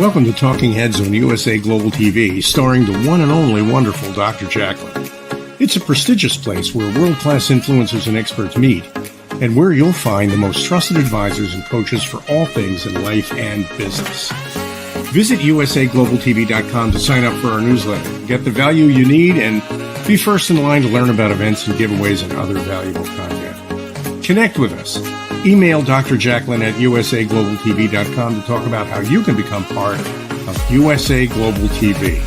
Welcome to Talking Heads on USA Global TV, starring the one and only wonderful Dr. JACALYN. It's a prestigious place where world-class influencers and experts meet, and where you'll find the most trusted advisors and coaches for all things in life and business. Visit usaglobaltv.com to sign up for our newsletter, get the value you need, and be first in line to learn about events and giveaways and other valuable content. Connect with us. Email Dr. JACALYN at usaglobaltv.com to talk about how you can become part of USA Global TV.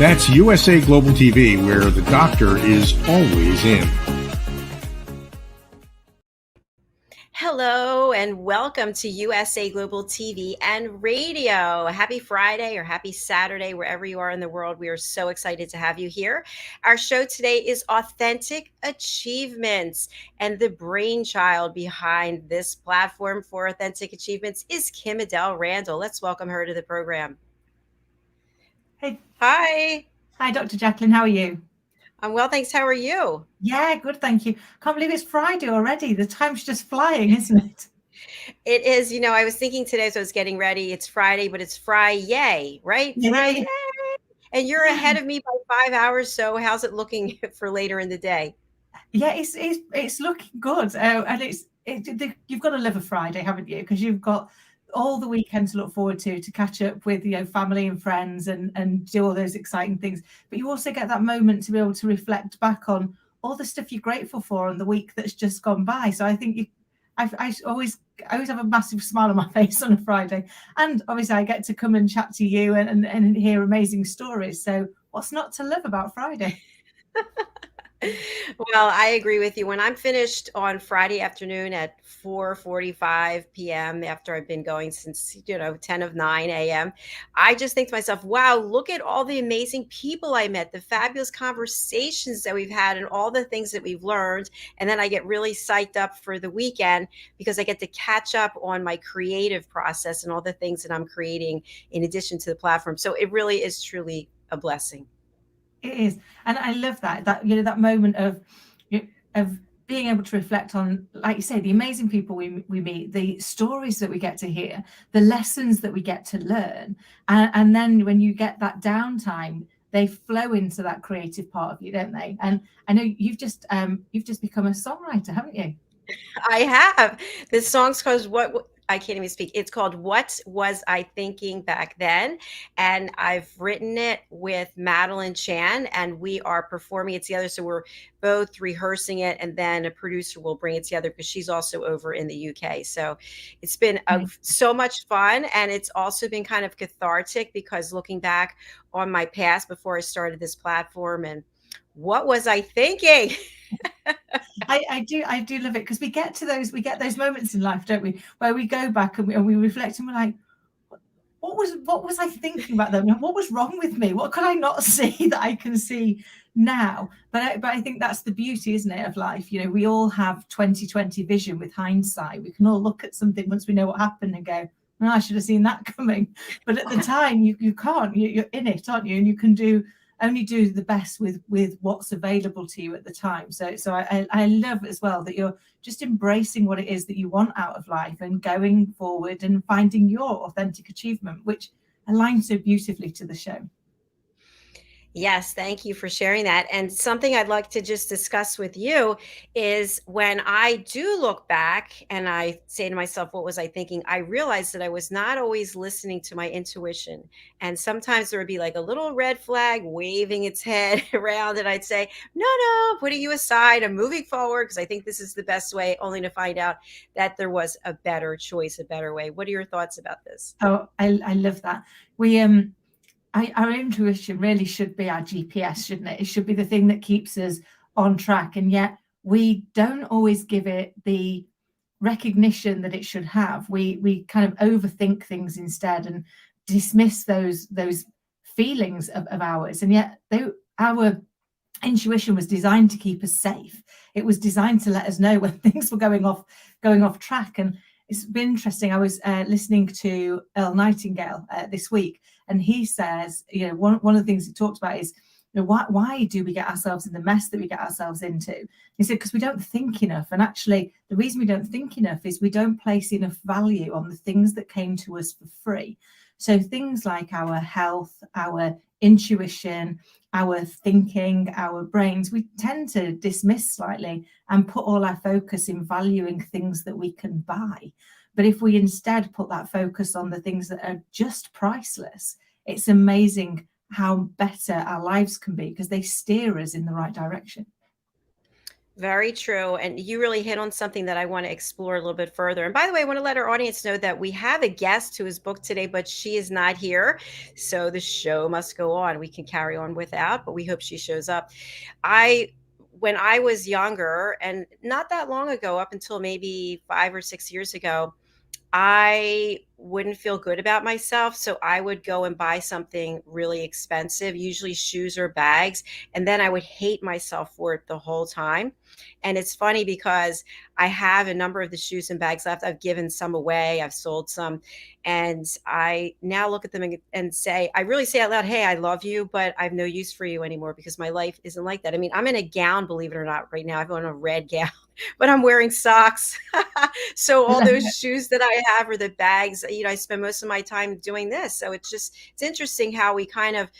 That's USA Global TV, where the doctor is always in. Hello and welcome to USA Global TV and Radio. Happy Friday or happy Saturday, wherever you are in the world. We are so excited to have you here. Our show today is Authentic Achievements, and the brainchild behind this platform for Authentic Achievements is Kim-Adele Randall. Let's welcome her to the program. Hey. Hi. Hi, Dr. JACALYN. How are you? I'm well, thanks. How are you? Yeah, good, thank you. Can't believe it's Friday already. The time's just flying, isn't it? It is. You know, I was thinking today as I was getting ready, it's Friday, but it's Fry-yay, right? Yeah. Fry-yay. And you're ahead of me by 5 hours. So how's it looking for later in the day? Yeah, it's looking good. And you've got to live a Friday, haven't you? Because you've got all the weekend to look forward to catch up with family and friends and do all those exciting things. But you also get that moment to be able to reflect back on all the stuff you're grateful for on the week that's just gone by. So I think I always have a massive smile on my face on a Friday, and obviously I get to come and chat to you and hear amazing stories. So what's not to love about Friday? Well, I agree with you. When I'm finished on Friday afternoon at 4:45 p.m. after I've been going since 10 of 9 a.m., I just think to myself, wow, look at all the amazing people I met, the fabulous conversations that we've had, and all the things that we've learned. And then I get really psyched up for the weekend because I get to catch up on my creative process and all the things that I'm creating in addition to the platform. So it really is truly a blessing. It is, and I love that moment of being able to reflect on, like you say, the amazing people we meet, the stories that we get to hear, the lessons that we get to learn, and then when you get that downtime, they flow into that creative part of you, don't they? And I know you've just become a songwriter, haven't you? I have. This song's called What I can't even speak. It's called What Was I Thinking Back Then? And I've written it with Madeline Chan, and we are performing it together. So we're both rehearsing it, and then a producer will bring it together because she's also over in the UK. So it's been so much fun. And it's also been kind of cathartic because looking back on my past before I started this platform, and what was I thinking? I do love it because we get those moments in life, don't we, where we go back and we reflect and we're like, what was I thinking about then? What was wrong with me? What could I not see that I can see now? But I think that's the beauty, isn't it, of life? We all have 20/20 vision with hindsight. We can all look at something once we know what happened and go, oh, I should have seen that coming. But at the time, you can't. You're in it, aren't you? And you can only do the best with what's available to you at the time. So I love as well that you're just embracing what it is that you want out of life and going forward and finding your authentic achievement, which aligns so beautifully to the show. Yes, thank you for sharing that. And something I'd like to just discuss with you is when I do look back and I say to myself, what was I thinking? I realized that I was not always listening to my intuition. And sometimes there would be like a little red flag waving its head around, and I'd say, no, putting you aside, I'm moving forward because I think this is the best way, only to find out that there was a better choice, a better way. What are your thoughts about this? Oh, I love that. Our intuition really should be our GPS, shouldn't it? It should be the thing that keeps us on track. And yet we don't always give it the recognition that it should have. We kind of overthink things instead and dismiss those feelings of ours. And yet our intuition was designed to keep us safe. It was designed to let us know when things were going off track. And it's been interesting. I was listening to Earl Nightingale this week, and he says, one of the things he talked about is, why do we get ourselves in the mess that we get ourselves into? He said, because we don't think enough. And actually, the reason we don't think enough is we don't place enough value on the things that came to us for free. So things like our health, our intuition, our thinking, our brains, we tend to dismiss slightly and put all our focus in valuing things that we can buy. But if we instead put that focus on the things that are just priceless, it's amazing how better our lives can be because they steer us in the right direction. Very true. And you really hit on something that I want to explore a little bit further. And by the way, I want to let our audience know that we have a guest who is booked today, but she is not here. So the show must go on. We can carry on without, but we hope she shows up. I When I was younger, and not that long ago, up until maybe 5 or 6 years ago, I wouldn't feel good about myself. So I would go and buy something really expensive, usually shoes or bags. And then I would hate myself for it the whole time. And it's funny because I have a number of the shoes and bags left. I've given some away, I've sold some. And I now look at them and say, I really say out loud, hey, I love you, but I have no use for you anymore because my life isn't like that. I mean, I'm in a gown, believe it or not, right now. I've on a red gown, but I'm wearing socks. So all those shoes that I have or the bags, I spend most of my time doing this. So it's interesting how we kind of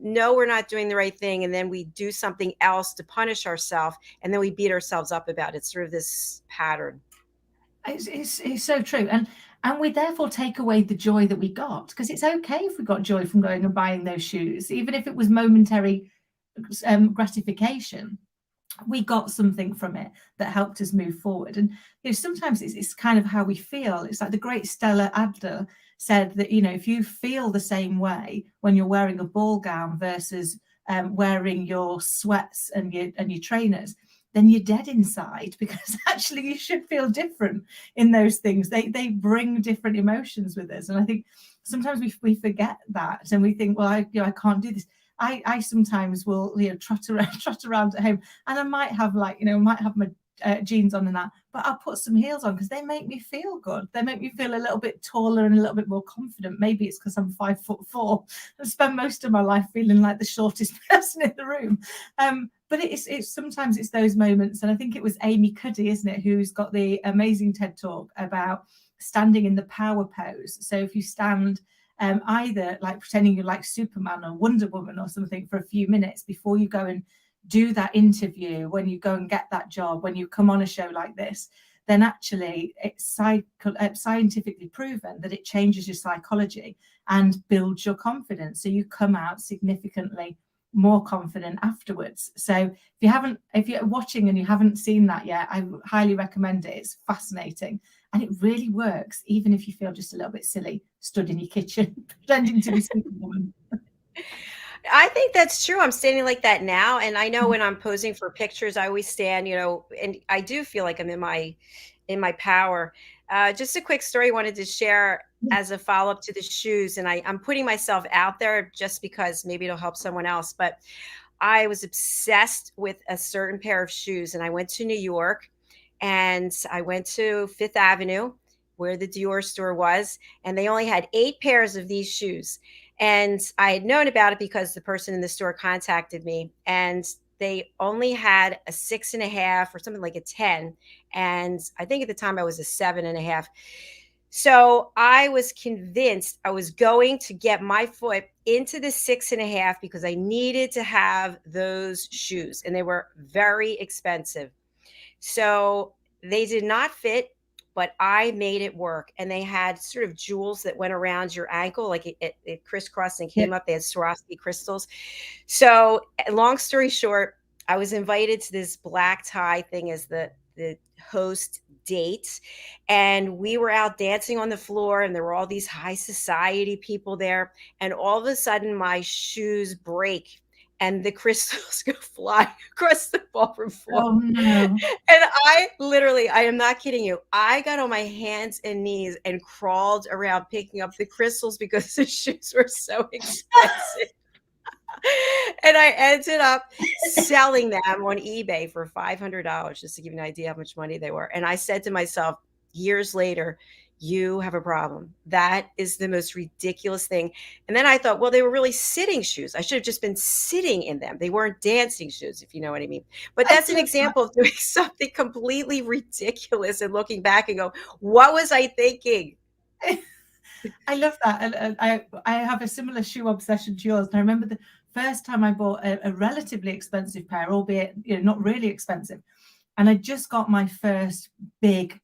know we're not doing the right thing and then we do something else to punish ourselves and then we beat ourselves up about it. It's sort of this pattern. It's so true. And we therefore take away the joy that we got, because it's okay if we got joy from going and buying those shoes, even if it was momentary gratification. We got something from it that helped us move forward. And sometimes it's kind of how we feel. It's like the great Stella Adler said that, if you feel the same way when you're wearing a ball gown versus wearing your sweats and your trainers, then you're dead inside, because actually you should feel different in those things. They bring different emotions with us. And I think sometimes we forget that and we think, well, I can't do this. I sometimes will trot around at home, and I might have my jeans on and that, but I'll put some heels on because they make me feel good. They make me feel a little bit taller and a little bit more confident. Maybe it's because I'm 5'4" and spend most of my life feeling like the shortest person in the room. But it's sometimes it's those moments, and I think it was Amy Cuddy, isn't it, who's got the amazing TED talk about standing in the power pose. So if you stand either like pretending you're like Superman or Wonder Woman or something for a few minutes before you go and do that interview, when you go and get that job, when you come on a show like this, then actually it's scientifically proven that it changes your psychology and builds your confidence. So you come out significantly more confident afterwards. So if you're watching and you haven't seen that yet, I highly recommend it. It's fascinating. And it really works, even if you feel just a little bit silly, stood in your kitchen, pretending to be Superwoman. I think that's true. I'm standing like that now. And I know when I'm posing for pictures, I always stand, and I do feel like I'm in my power. Just a quick story I wanted to share as a follow-up to the shoes. And I'm putting myself out there just because maybe it'll help someone else. But I was obsessed with a certain pair of shoes. And I went to New York and I went to Fifth Avenue where the Dior store was. And they only had 8 pairs of these shoes. And I had known about it because the person in the store contacted me, and they only had a 6.5 or something like a 10. And I think at the time I was a 7.5. So I was convinced I was going to get my foot into the 6.5 because I needed to have those shoes, and they were very expensive. So they did not fit, but I made it work. And they had sort of jewels that went around your ankle, like it crisscrossed and came up. They had Swarovski crystals. So long story short, I was invited to this black tie thing as the host date. And we were out dancing on the floor, and there were all these high society people there. And all of a sudden my shoes break and the crystals go flying across the ballroom floor. Oh, no. And I am not kidding you, I got on my hands and knees and crawled around picking up the crystals because the shoes were so expensive. And I ended up selling them on eBay for $500, just to give you an idea how much money they were. And I said to myself years later, you have a problem. That is the most ridiculous thing. And then I thought, well, they were really sitting shoes. I should have just been sitting in them. They weren't dancing shoes, if you know what I mean. But that's an example of doing something completely ridiculous and looking back and go, what was I thinking? I love that. And I have a similar shoe obsession to yours. And I remember the first time I bought a relatively expensive pair, albeit not really expensive. And I just got my first big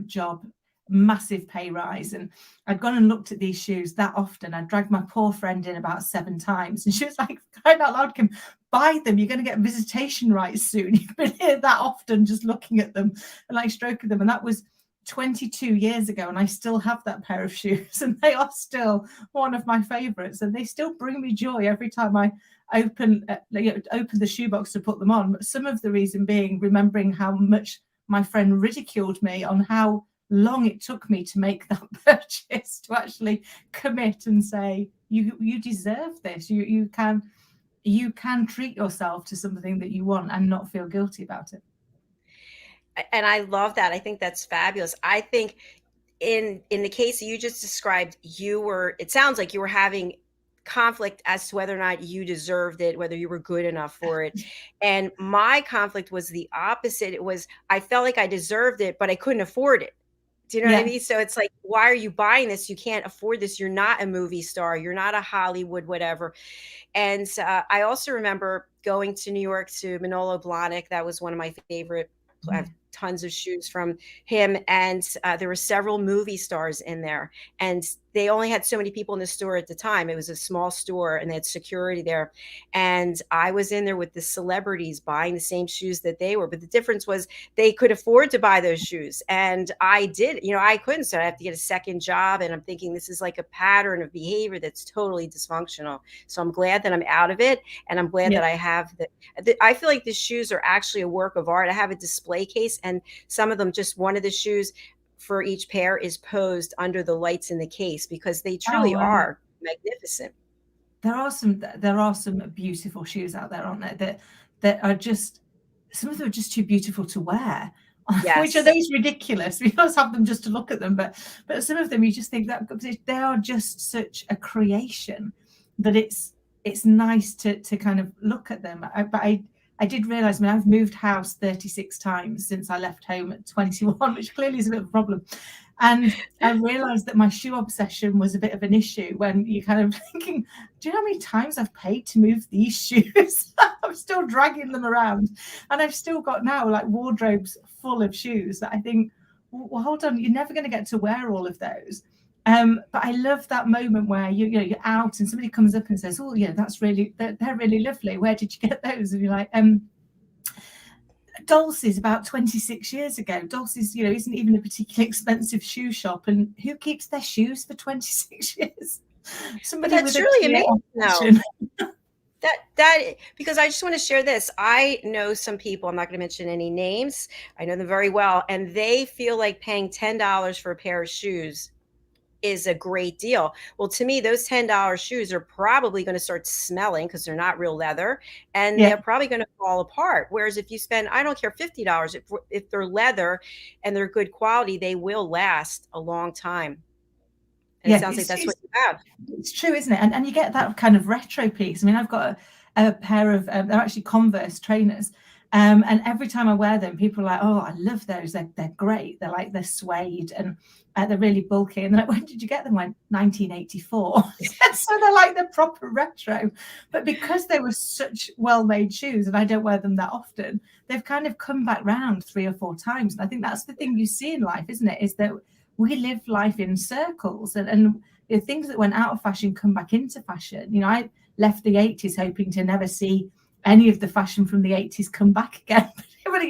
job, massive pay rise. And I'd gone and looked at these shoes that often. I dragged my poor friend in about 7 times. And she was like, crying out loud, Kim, buy them. You're going to get visitation rights soon. You've been here that often just looking at them and like stroking them. And that was 22 years ago, and I still have that pair of shoes, and they are still one of my favorites, and they still bring me joy every time I open the shoebox to put them on. But some of the reason being remembering how much my friend ridiculed me on how long it took me to make that purchase, to actually commit and say, you deserve this. You can treat yourself to something that you want and not feel guilty about it. And I love that. I think that's fabulous. I think in the case that you just described, it sounds like you were having conflict as to whether or not you deserved it, whether you were good enough for it. And my conflict was the opposite. It was, I felt like I deserved it, but I couldn't afford it. Do you know what I mean? So it's like, why are you buying this? You can't afford this. You're not a movie star. You're not a Hollywood, whatever. And I also remember going to New York to Manolo Blahnik. That was one of my favorite. I have tons of shoes from him. And there were several movie stars in there. And they only had so many people in the store at the time. It was a small store and they had security there. And I was in there with the celebrities buying the same shoes that they were. But the difference was they could afford to buy those shoes. And I did, I couldn't. So I have to get a second job. And I'm thinking this is like a pattern of behavior that's totally dysfunctional. So I'm glad that I'm out of it. And I'm glad that I have I feel like the shoes are actually a work of art. I have a display case, and some of them, just one of the shoes for each pair is posed under the lights in the case because they truly are magnificent. There are some beautiful shoes out there, aren't there? That are just, some of them are just too beautiful to wear. Yes. Which are those ridiculous? We always have them just to look at them, but some of them you just think that they are just such a creation that it's nice to kind of look at them. But I did realize, I've moved house 36 times since I left home at 21, which clearly is a bit of a problem. And I realized that my shoe obsession was a bit of an issue when you're kind of thinking, do you know how many times I've paid to move these shoes? I'm still dragging them around. And I've still got now like wardrobes full of shoes that I think, well, hold on, you're never going to get to wear all of those. But I love that moment where you're out and somebody comes up and says, oh, yeah, they're really lovely. Where did you get those? And you're like, Dulce's about 26 years ago. Dulce's, isn't even a particularly expensive shoe shop. And who keeps their shoes for 26 years? Somebody but that's really amazing now. That because I just want to share this. I know some people, I'm not going to mention any names. I know them very well. And they feel like paying $10 for a pair of shoes is a great deal. Well, to me, those $10 shoes are probably going to start smelling because they're not real leather, and they're probably going to fall apart. Whereas if you spend, I don't care, $50, if they're leather and they're good quality, they will last a long time. And it sounds like that's what you have. It's true, isn't it? And you get that kind of retro piece. I've got a pair of, they're actually Converse trainers. And every time I wear them, people are like, oh, I love those. They're great. They're suede and they're really bulky. And they're like, when did you get them? Like 1984. So they're like the proper retro. But because they were such well-made shoes and I don't wear them that often, they've kind of come back round 3 or 4 times. And I think that's the thing you see in life, isn't it? Is that we live life in circles and things that went out of fashion come back into fashion. I left the 80s hoping to never see any of the fashion from the 80s come back again. But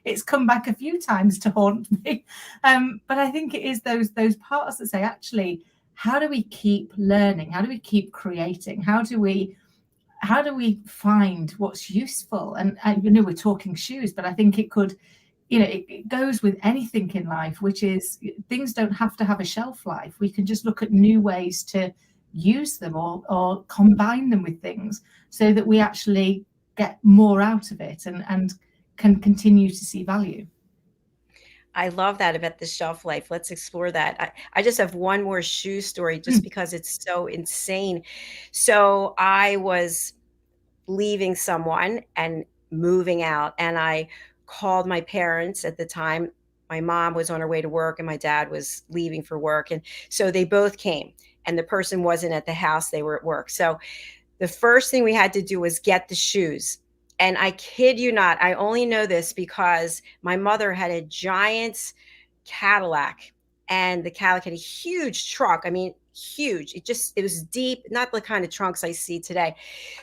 it's come back a few times to haunt me. But I think it is those parts that say, actually, how do we keep learning? How do we keep creating? How do we find what's useful? And we're talking shoes, but I think it could, it goes with anything in life, which is things don't have to have a shelf life. We can just look at new ways to use them or combine them with things so that we actually get more out of it and can continue to see value. I love that about the shelf life. Let's explore that. I just have one more shoe story just because it's so insane. So I was leaving someone and moving out, and I called my parents at the time my mom was on her way to work and my dad was leaving for work. And so they both came, and the person wasn't at the house, they were at work. So the first thing we had to do was get the shoes. And I kid you not, I only know this because my mother had a giant Cadillac, and the Cadillac had a huge trunk. I mean, huge. It was deep, not the kind of trunks I see today.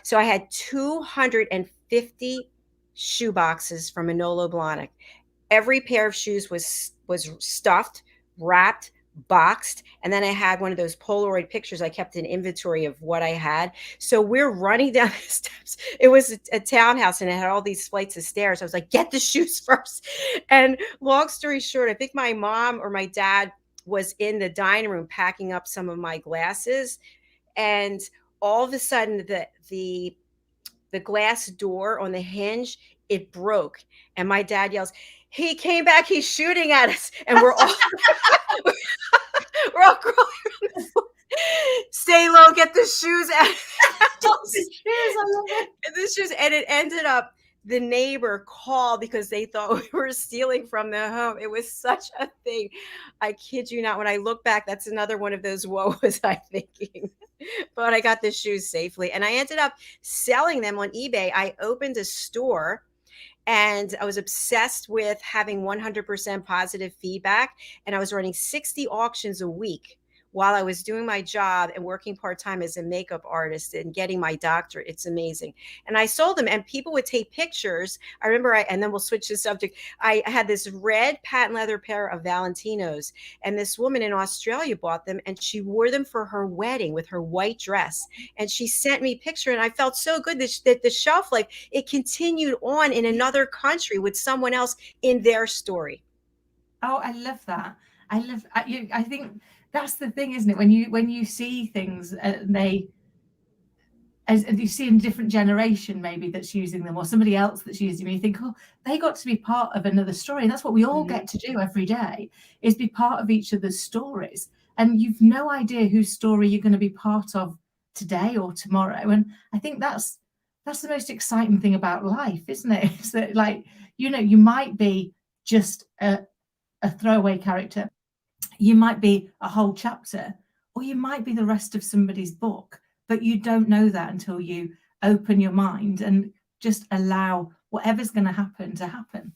So I had 250 shoe boxes from Manolo Blahnik. Every pair of shoes was stuffed, wrapped, boxed, and then I had one of those Polaroid pictures. I kept an inventory of what I had. So we're running down the steps. It was a townhouse and it had all these flights of stairs. I was like, get the shoes first. And long story short, I think my mom or my dad was in the dining room packing up some of my glasses, and all of a sudden the glass door on the hinge, it broke, and my dad yells, he came back, he's shooting at us, and we're all we're all crawling. Stay low, get the shoes out. The shoes, I love it. The shoes, and it ended up the neighbor called because they thought we were stealing from their home. It was such a thing. I kid you not. When I look back, that's another one of those what was I thinking? But I got the shoes safely, and I ended up selling them on eBay. I opened a store, and I was obsessed with having 100% positive feedback. And I was running 60 auctions a week while I was doing my job and working part-time as a makeup artist and getting my doctorate. It's amazing. And I sold them, and people would take pictures. I remember, and then we'll switch the subject. I had this red patent leather pair of Valentinos, and this woman in Australia bought them, and she wore them for her wedding with her white dress. And she sent me a picture, and I felt so good that the shelf life, it continued on in another country with someone else in their story. Oh, I love that. I think that's the thing, isn't it? When you see things, they, as you see in a different generation maybe that's using them, or somebody else that's using them, you think, oh, they got to be part of another story. And that's what we all get to do every day, is be part of each other's stories. And you've no idea whose story you're going to be part of today or tomorrow. And I think that's the most exciting thing about life, isn't it? It's that, like, you might be just a throwaway character. You might be a whole chapter, or you might be the rest of somebody's book, but you don't know that until you open your mind and just allow whatever's going to happen.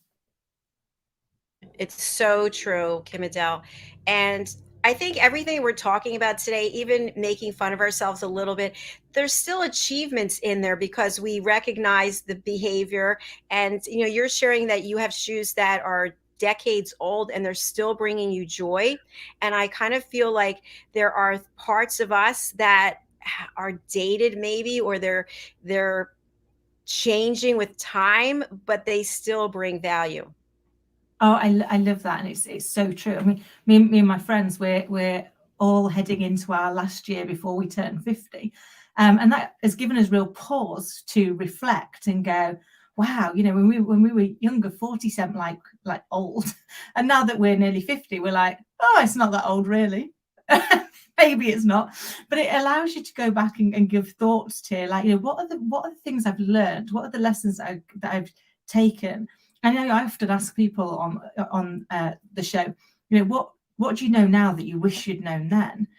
It's so true, Kim-Adele. And I think everything we're talking about today, even making fun of ourselves a little bit, there's still achievements in there because we recognize the behavior. And you're sharing that you have shoes that are decades old and they're still bringing you joy. And I kind of feel like there are parts of us that are dated maybe, or they're changing with time, but they still bring value. Oh, I love that, and it's so true. I mean, me and my friends, we're all heading into our last year before we turn 50, and that has given us real pause to reflect and go, wow, when we were younger, 40 seemed like old, and now that we're nearly 50, we're like, oh, it's not that old really. Maybe it's not, but it allows you to go back and give thoughts to, like, what are the things I've learned, what are the lessons that I've taken. I know I often ask people on the show, what do you know now that you wish you'd known then?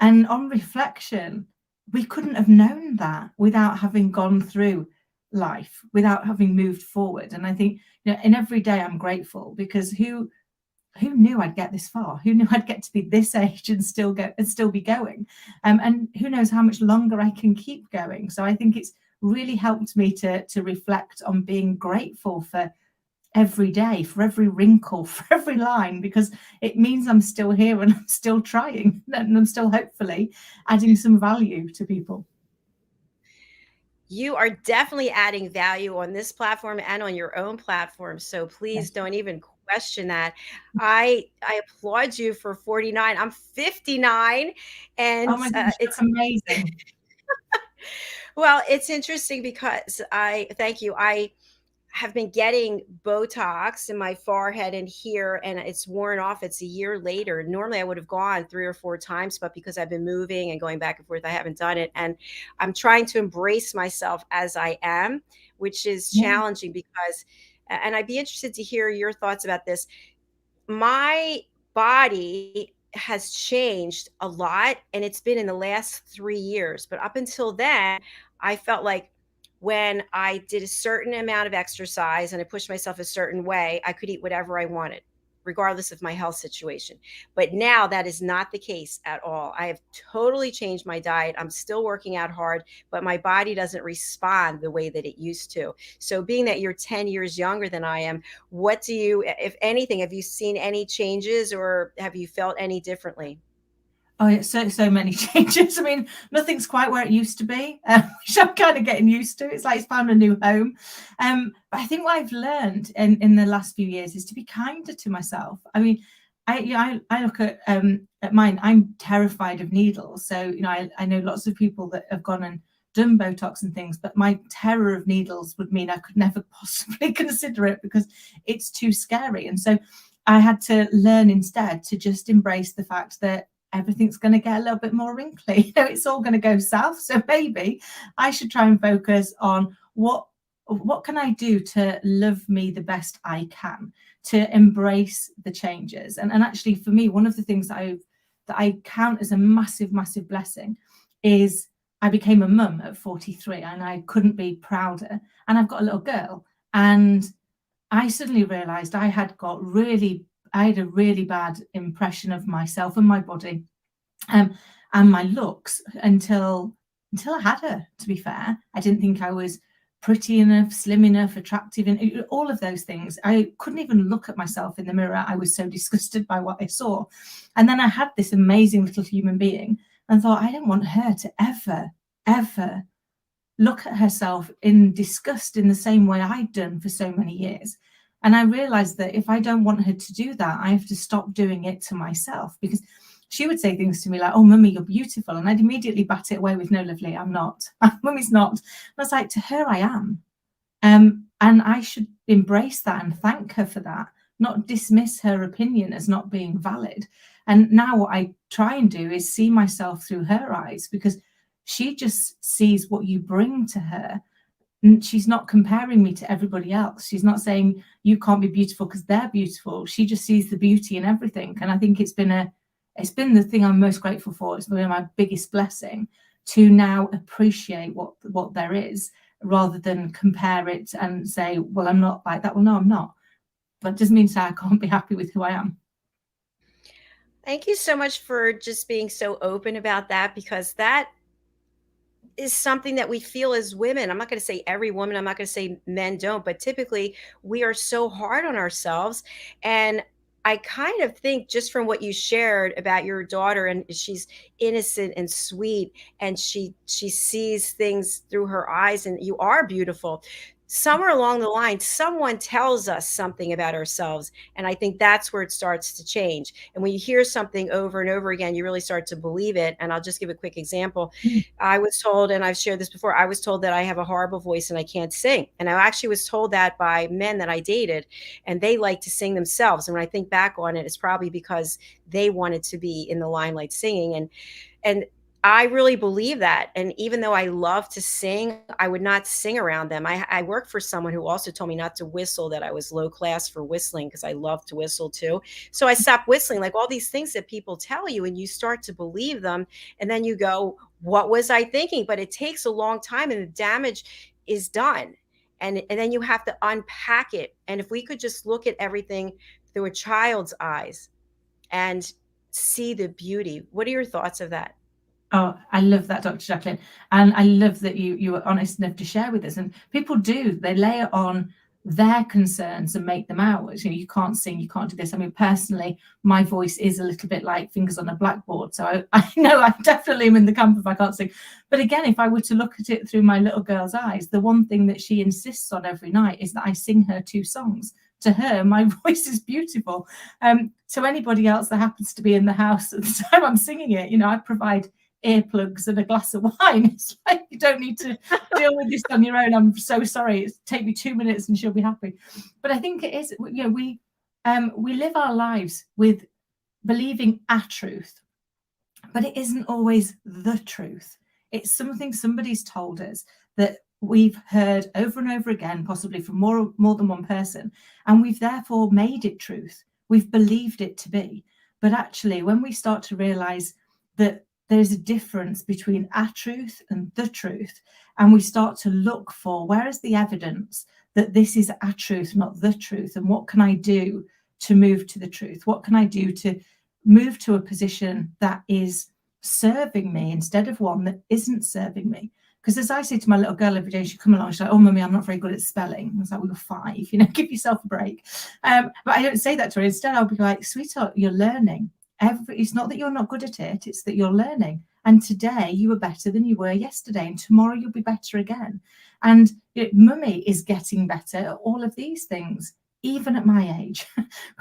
And on reflection, we couldn't have known that without having gone through life, without having moved forward. And I think, in every day I'm grateful, because who knew I'd get this far? Who knew I'd get to be this age and still be going? And who knows how much longer I can keep going? So I think it's really helped me to reflect on being grateful for every day, for every wrinkle, for every line, because it means I'm still here and I'm still trying, and I'm still hopefully adding some value to people. You are definitely adding value on this platform and on your own platform. So please don't even question that. I applaud you for 49. I'm 59, and oh my gosh, it's amazing. Well, it's interesting because thank you. I have been getting Botox in my forehead and here, and it's worn off. It's a year later. Normally I would have gone 3 or 4 times, but because I've been moving and going back and forth, I haven't done it. And I'm trying to embrace myself as I am, which is challenging because, and I'd be interested to hear your thoughts about this. my body has changed a lot, and it's been in the last 3 years, but up until then, I felt like when I did a certain amount of exercise and I pushed myself a certain way, I could eat whatever I wanted, regardless of my health situation. But now that is not the case at all. I have totally changed my diet. I'm still working out hard, but my body doesn't respond the way that it used to. So being that you're 10 years younger than I am, what do you, if anything, have you seen any changes or have you felt any differently? Oh, yeah, so many changes. I mean, nothing's quite where it used to be, which I'm kind of getting used to. It's like it's found a new home. But I think what I've learned in the last few years is to be kinder to myself. I mean, I look at mine. I'm terrified of needles. So, I know lots of people that have gone and done Botox and things, but my terror of needles would mean I could never possibly consider it because it's too scary. And so I had to learn instead to just embrace the fact that everything's going to get a little bit more wrinkly. It's all going to go south. So maybe I should try and focus on what can I do to love me the best I can, to embrace the changes. And actually, for me, one of the things that I count as a massive, massive blessing is I became a mum at 43, and I couldn't be prouder. And I've got a little girl, and I suddenly realized I had a really bad impression of myself and my body, and my looks until I had her. To be fair, I didn't think I was pretty enough, slim enough, attractive, and all of those things. I couldn't even look at myself in the mirror. I was so disgusted by what I saw. And then I had this amazing little human being and thought, I don't want her to ever look at herself in disgust in the same way I'd done for so many years. And I realized that if I don't want her to do that, I have to stop doing it to myself, because she would say things to me like, oh, Mummy, you're beautiful. And I'd immediately bat it away with, no, lovely, I'm not. Mummy's not. And I was like, to her, I am. And I should embrace that and thank her for that, not dismiss her opinion as not being valid. And now what I try and do is see myself through her eyes, because she just sees what you bring to her. And she's not comparing me to everybody else. She's not saying you can't be beautiful because they're beautiful. She just sees the beauty in everything. And I think it's been the thing I'm most grateful for. It's been my biggest blessing to now appreciate what there is, rather than compare it and say, well, I'm not like that. Well, no, I'm not. But it doesn't mean to say I can't be happy with who I am. Thank you so much for just being so open about that, because that is something that we feel as women. I'm not going to say every woman, I'm not going to say men don't, but typically we are so hard on ourselves. And I kind of think, just from what you shared about your daughter, and she's innocent and sweet, and she sees things through her eyes, and you are beautiful. Somewhere along the line, someone tells us something about ourselves, and I think that's where it starts to change. And when you hear something over and over again, you really start to believe it. And I'll just give a quick example. I was told, and I've shared this before, I was told that I have a horrible voice and I can't sing. And I actually was told that by men that I dated, and they like to sing themselves. And when I think back on it, it's probably because they wanted to be in the limelight singing. And I really believe that. And even though I love to sing, I would not sing around them. I worked for someone who also told me not to whistle, that I was low class for whistling, because I love to whistle too. So I stopped whistling. Like, all these things that people tell you, and you start to believe them. And then you go, what was I thinking? But it takes a long time, and the damage is done. And then you have to unpack it. And if we could just look at everything through a child's eyes and see the beauty. What are your thoughts of that? Oh, I love that, Dr. JACALYN. And I love that you were honest enough to share with us. And people do, they layer on their concerns and make them ours. You can't sing, you can't do this. I mean, personally, my voice is a little bit like fingers on a blackboard. So I know I definitely am in the camp if I can't sing. But again, if I were to look at it through my little girl's eyes, the one thing that she insists on every night is that I sing her 2 songs. To her, my voice is beautiful. So anybody else that happens to be in the house at the time I'm singing it, I provide earplugs and a glass of wine. It's like, you don't need to deal with this on your own. I'm so sorry. It's take me 2 minutes and she'll be happy. But I think it is, we live our lives with believing a truth, but it isn't always the truth. It's something somebody's told us that we've heard over and over again, possibly from more than one person, and we've therefore made it truth. we've believed it to be. But actually, when we start to realize that there's a difference between our truth and the truth, and we start to look for where is the evidence that this is our truth, not the truth, and what can I do to move to the truth? What can I do to move to a position that is serving me instead of one that isn't serving me? Because as I say to my little girl every day, she'd come along, she's like, oh, mummy, I'm not very good at spelling. I was like, we were 5, give yourself a break. But I don't say that to her. Instead, I'll be like, sweetheart, you're learning. It's not that you're not good at it, it's that you're learning. And today you were better than you were yesterday, and tomorrow you'll be better again. And mummy is getting better at all of these things, even at my age,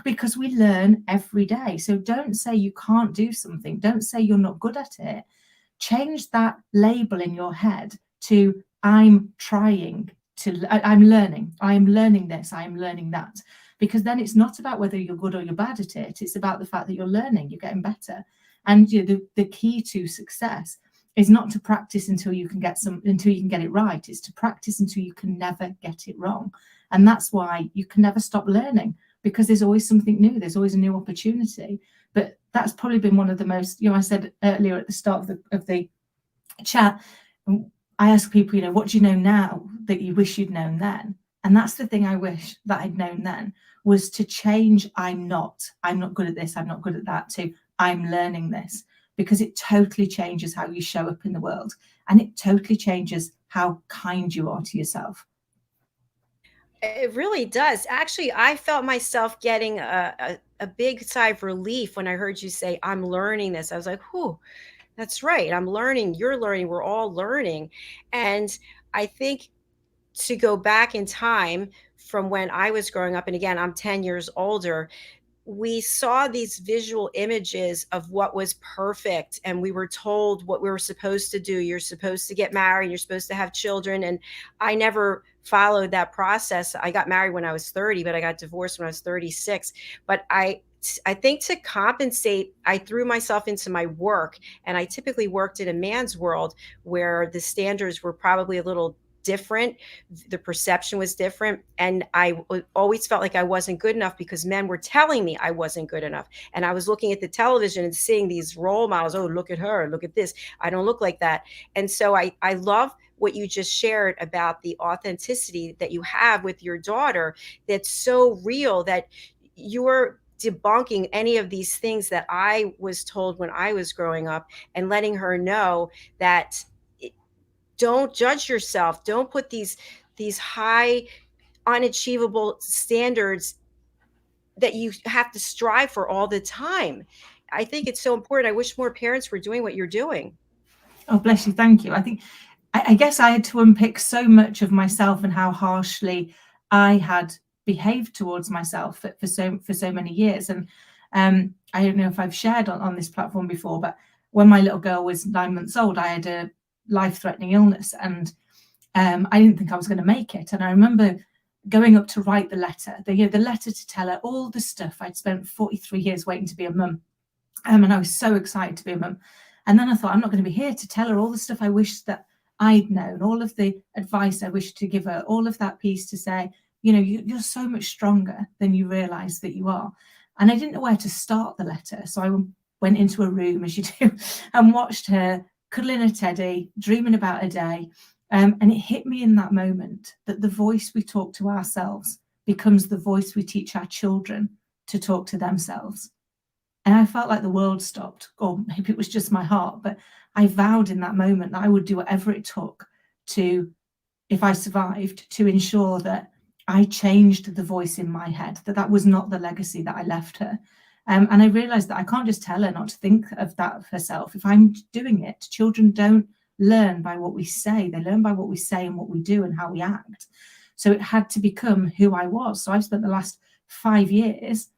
because we learn every day. So don't say you can't do something. Don't say you're not good at it. Change that label in your head to I'm learning, I'm learning this, I'm learning that. Because then it's not about whether you're good or you're bad at it. It's about the fact that you're learning, you're getting better. And the key to success is not to practice until you can get it right. It's to practice until you can never get it wrong. And that's why you can never stop learning, because there's always something new. There's always a new opportunity. But that's probably been one of the most, I said earlier at the start of the chat, I ask people, what do you know now that you wish you'd known then? And that's the thing I wish that I'd known then, was to change I'm not good at this, I'm not good at that, to I'm learning this, because it totally changes how you show up in the world, and it totally changes how kind you are to yourself. It really does. Actually, I felt myself getting a big sigh of relief when I heard you say, I'm learning this. I was like, whew, that's right. I'm learning, you're learning, we're all learning. And I think to go back in time from when I was growing up, and again, I'm 10 years older, we saw these visual images of what was perfect, and we were told what we were supposed to do. You're supposed to get married, you're supposed to have children. And I never followed that process. I got married when I was 30, but I got divorced when I was 36. But I think to compensate, I threw myself into my work, and I typically worked in a man's world where the standards were probably a little different. The perception was different. And I always felt like I wasn't good enough because men were telling me I wasn't good enough. And I was looking at the television and seeing these role models. Oh, look at her, look at this. I don't look like that. And so I love what you just shared about the authenticity that you have with your daughter. That's so real, that you're debunking any of these things that I was told when I was growing up, and letting her know that don't judge yourself. Don't put these high, unachievable standards that you have to strive for all the time. I think it's so important. I wish more parents were doing what you're doing. Oh, bless you. Thank you. I guess I had to unpick so much of myself and how harshly I had behaved towards myself for so many years. And I don't know if I've shared on this platform before, but when my little girl was 9 months old, I had a life-threatening illness, and I didn't think I was going to make it. And I remember going up to write the letter to tell her all the stuff I'd spent 43 years waiting to be a mum, and I was so excited to be a mum. And then I thought, I'm not going to be here to tell her all the stuff I wish that I'd known, all of the advice I wished to give her, all of that piece to say, you're so much stronger than you realize that you are. And I didn't know where to start the letter, so I went into a room, as you do, and watched her cuddling a teddy, dreaming about a day. And it hit me in that moment that the voice we talk to ourselves becomes the voice we teach our children to talk to themselves. And I felt like the world stopped, or maybe it was just my heart, but I vowed in that moment that I would do whatever it took to, if I survived, to ensure that I changed the voice in my head, that was not the legacy that I left her. And I realized that I can't just tell her not to think of that of herself. If I'm doing it, children don't learn by what we say. They learn by what we say and what we do and how we act. So it had to become who I was. So I've spent the last 5 years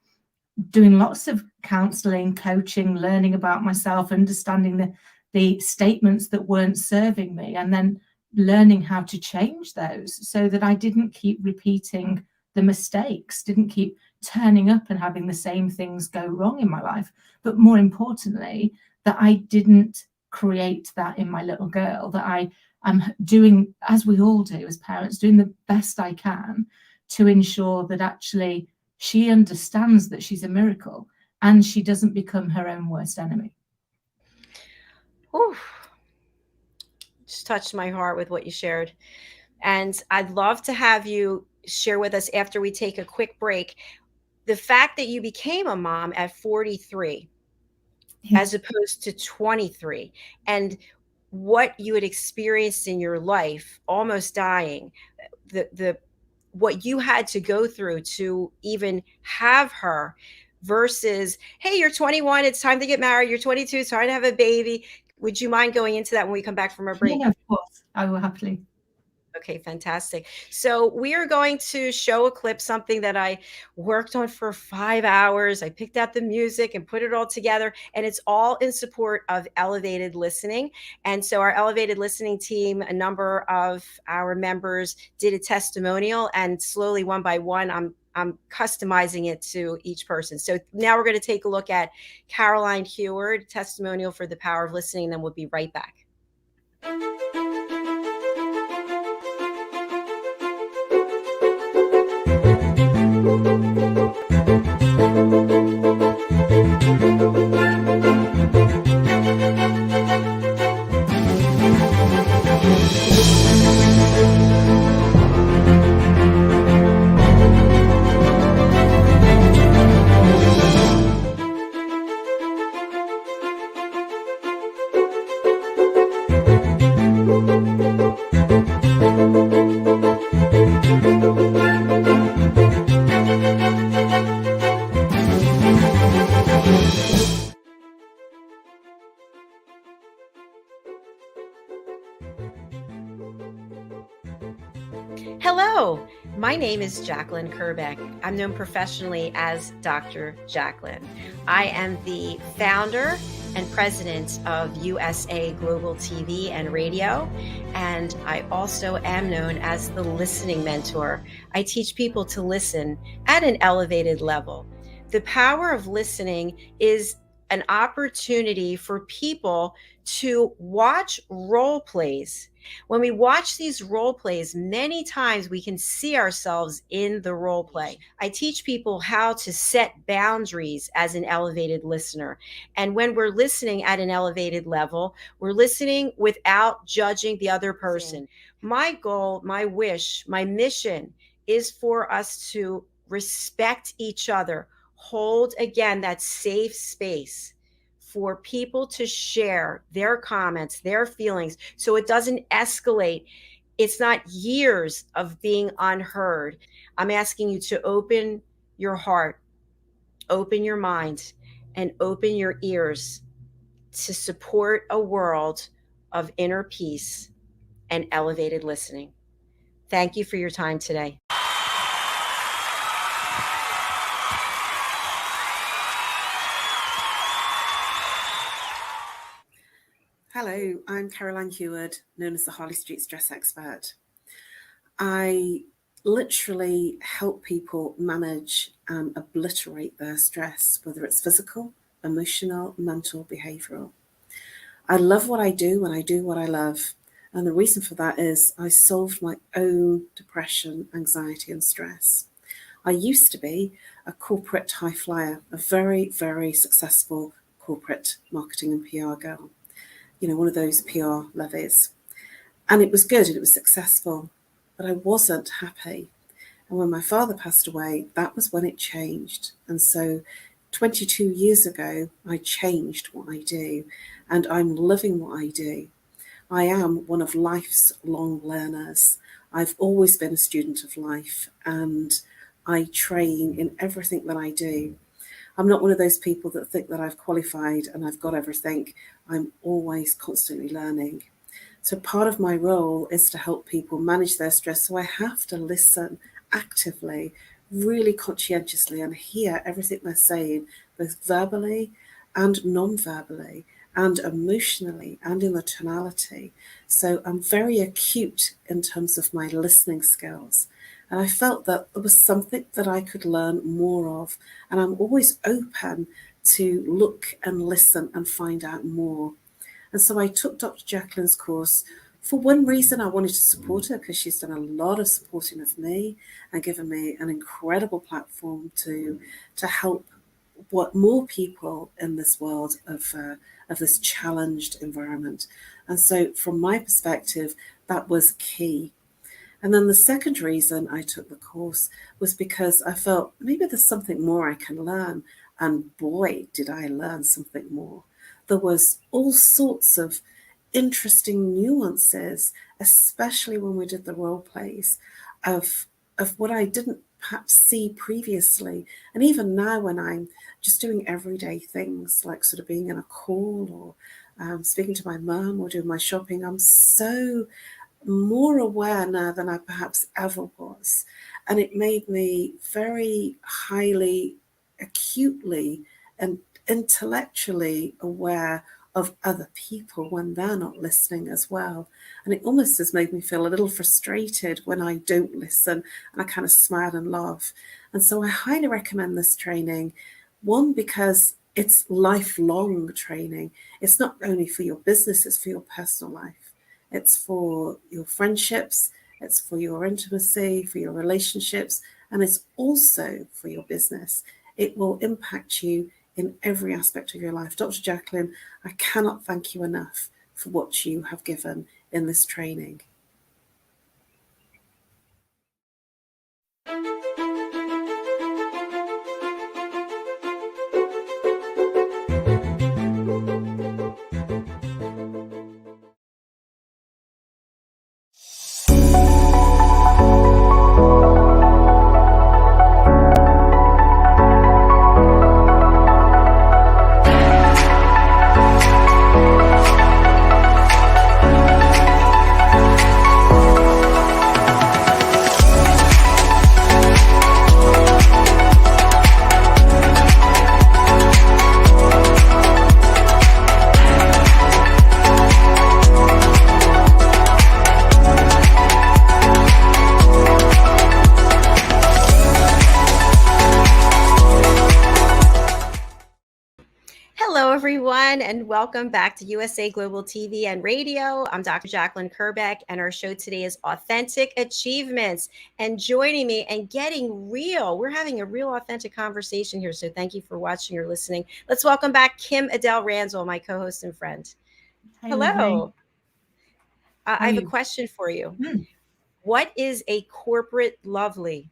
doing lots of counseling, coaching, learning about myself, understanding the statements that weren't serving me, and then learning how to change those so that I didn't keep repeating the mistakes, didn't keep turning up and having the same things go wrong in my life. But more importantly, that I didn't create that in my little girl, that I am doing, as we all do as parents, doing the best I can to ensure that actually she understands that she's a miracle, and she doesn't become her own worst enemy. Whew. Just touched my heart with what you shared. And I'd love to have you share with us after we take a quick break the fact that you became a mom at 43 as opposed to 23, and what you had experienced in your life, almost dying, the what you had to go through to even have her, versus, hey, you're 21, it's time to get married. You're 22, it's time to have a baby. Would you mind going into that when we come back from our break? Yeah, of course, I will happily. Okay, fantastic. So we are going to show a clip, something that I worked on for 5 hours. I picked out the music and put it all together, and it's all in support of elevated listening. And so our elevated listening team, a number of our members did a testimonial, and slowly, one by one, I'm customizing it to each person. So now we're going to take a look at Caroline Heward, testimonial for the power of listening, and then we'll be right back. Hello, my name is JACALYN KERBECK. I'm known professionally as Dr. JACALYN. I am the founder and president of USA Global TV and Radio, and I also am known as the listening mentor. I teach people to listen at an elevated level. The power of listening is an opportunity for people to watch role plays. When we watch these role plays, many times we can see ourselves in the role play. I teach people how to set boundaries as an elevated listener. And when we're listening at an elevated level, we're listening without judging the other person. My goal, my wish, my mission is for us to respect each other, hold again that safe space for people to share their comments, their feelings, so it doesn't escalate. It's not years of being unheard. I'm asking you to open your heart, open your mind, and open your ears to support a world of inner peace and elevated listening. Thank you for your time today. Hello, I'm Caroline Heward, known as the Harley Street Stress Expert. I literally help people manage and obliterate their stress, whether it's physical, emotional, mental, behavioral. I love what I do and I do what I love. And the reason for that is I solved my own depression, anxiety, and stress. I used to be a corporate high flyer, a very, very successful corporate marketing and PR girl. You know, one of those PR levies. And it was good and it was successful, but I wasn't happy. And when my father passed away, that was when it changed. And so 22 years ago, I changed what I do, and I'm loving what I do. I am one of life's long learners. I've always been a student of life, and I train in everything that I do. I'm not one of those people that think that I've qualified and I've got everything. I'm always constantly learning. So part of my role is to help people manage their stress. So I have to listen actively, really conscientiously, and hear everything they're saying, both verbally and non-verbally, and emotionally, and in the tonality. So I'm very acute in terms of my listening skills. And I felt that there was something that I could learn more of. And I'm always open to look and listen and find out more. And so I took Dr. JACALYN's course for one reason, I wanted to support her because she's done a lot of supporting of me and given me an incredible platform to help what more people in this world of this challenged environment. And so from my perspective, that was key. And then the second reason I took the course was because I felt maybe there's something more I can learn. And boy, did I learn something more. There was all sorts of interesting nuances, especially when we did the role plays, of what I didn't perhaps see previously. And even now when I'm just doing everyday things like sort of being in a call or speaking to my mum or doing my shopping, I'm so more aware now than I perhaps ever was. And it made me very highly, acutely and intellectually aware of other people when they're not listening as well. And it almost has made me feel a little frustrated when I don't listen, and I kind of smile and laugh. And so I highly recommend this training. One, because it's lifelong training. It's not only for your business, it's for your personal life. It's for your friendships, it's for your intimacy, for your relationships, and it's also for your business. It will impact you in every aspect of your life. Dr. JACALYN, I cannot thank you enough for what you have given in this training. Hello, everyone, and welcome back to USA Global TV and Radio. I'm Dr. JACALYN KERBECK, and our show today is Authentic Achievements. And joining me and getting real, we're having a real authentic conversation here, so thank you for watching or listening. Let's welcome back Kim-Adele Randall, my co-host and friend. Hey, Hello. I have a you? question for you. Mm. What is a corporate lovely?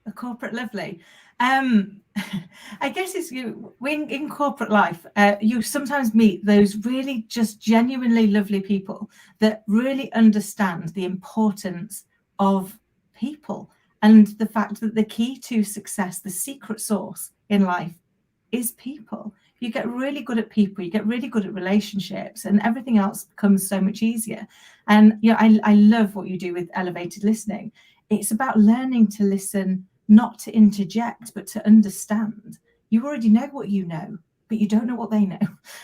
A corporate lovely. I guess it's when in corporate life, you sometimes meet those really just genuinely lovely people that really understand the importance of people and the fact that the key to success, the secret sauce in life, is people. You get really good at people, you get really good at relationships, and everything else becomes so much easier. And I love what you do with elevated listening. It's about learning to listen, not to interject, but to understand. You already know what you know, but you don't know what they know.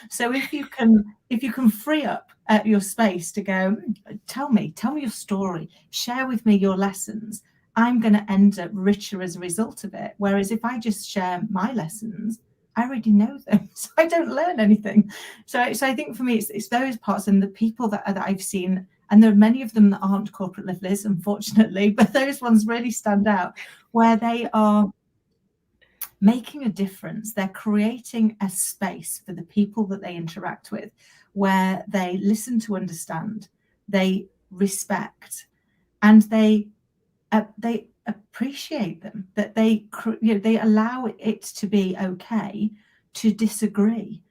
So if you can free up your space to go, tell me your story, share with me your lessons, I'm going to end up richer as a result of it. Whereas if I just share my lessons, I already know them, so I don't learn anything. So I think for me, it's those parts and the people that I've seen. And there are many of them that aren't corporate lovelies, unfortunately, but those ones really stand out, where they are making a difference. They're creating a space for the people that they interact with, where they listen to understand, they respect, and they appreciate them, that they allow it to be okay to disagree,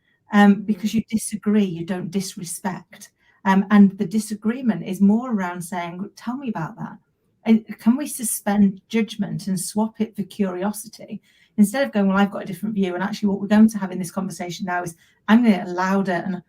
because you disagree, you don't disrespect. And the disagreement is more around saying, tell me about that. And can we suspend judgment and swap it for curiosity? Instead of going, well, I've got a different view. And actually what we're going to have in this conversation now is I'm going to get louder and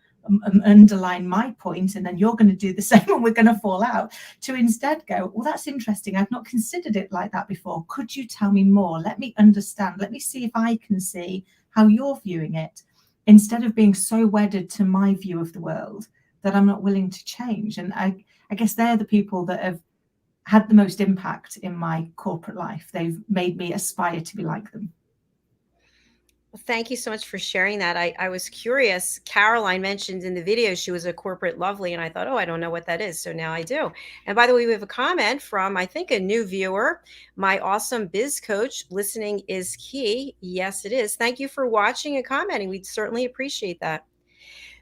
underline my point, and then you're going to do the same and we're going to fall out. To instead go, well, that's interesting. I've not considered it like that before. Could you tell me more? Let me understand. Let me see if I can see how you're viewing it, instead of being so wedded to my view of the world that I'm not willing to change. And I guess they're the people that have had the most impact in my corporate life. They've made me aspire to be like them. Thank you so much for sharing that. I was curious. Caroline mentioned in the video she was a corporate lovely, and I thought, oh, I don't know what that is. So now I do. And by the way, we have a comment from, I think, a new viewer. My awesome biz coach, listening is key. Yes, it is. Thank you for watching and commenting. We'd certainly appreciate that.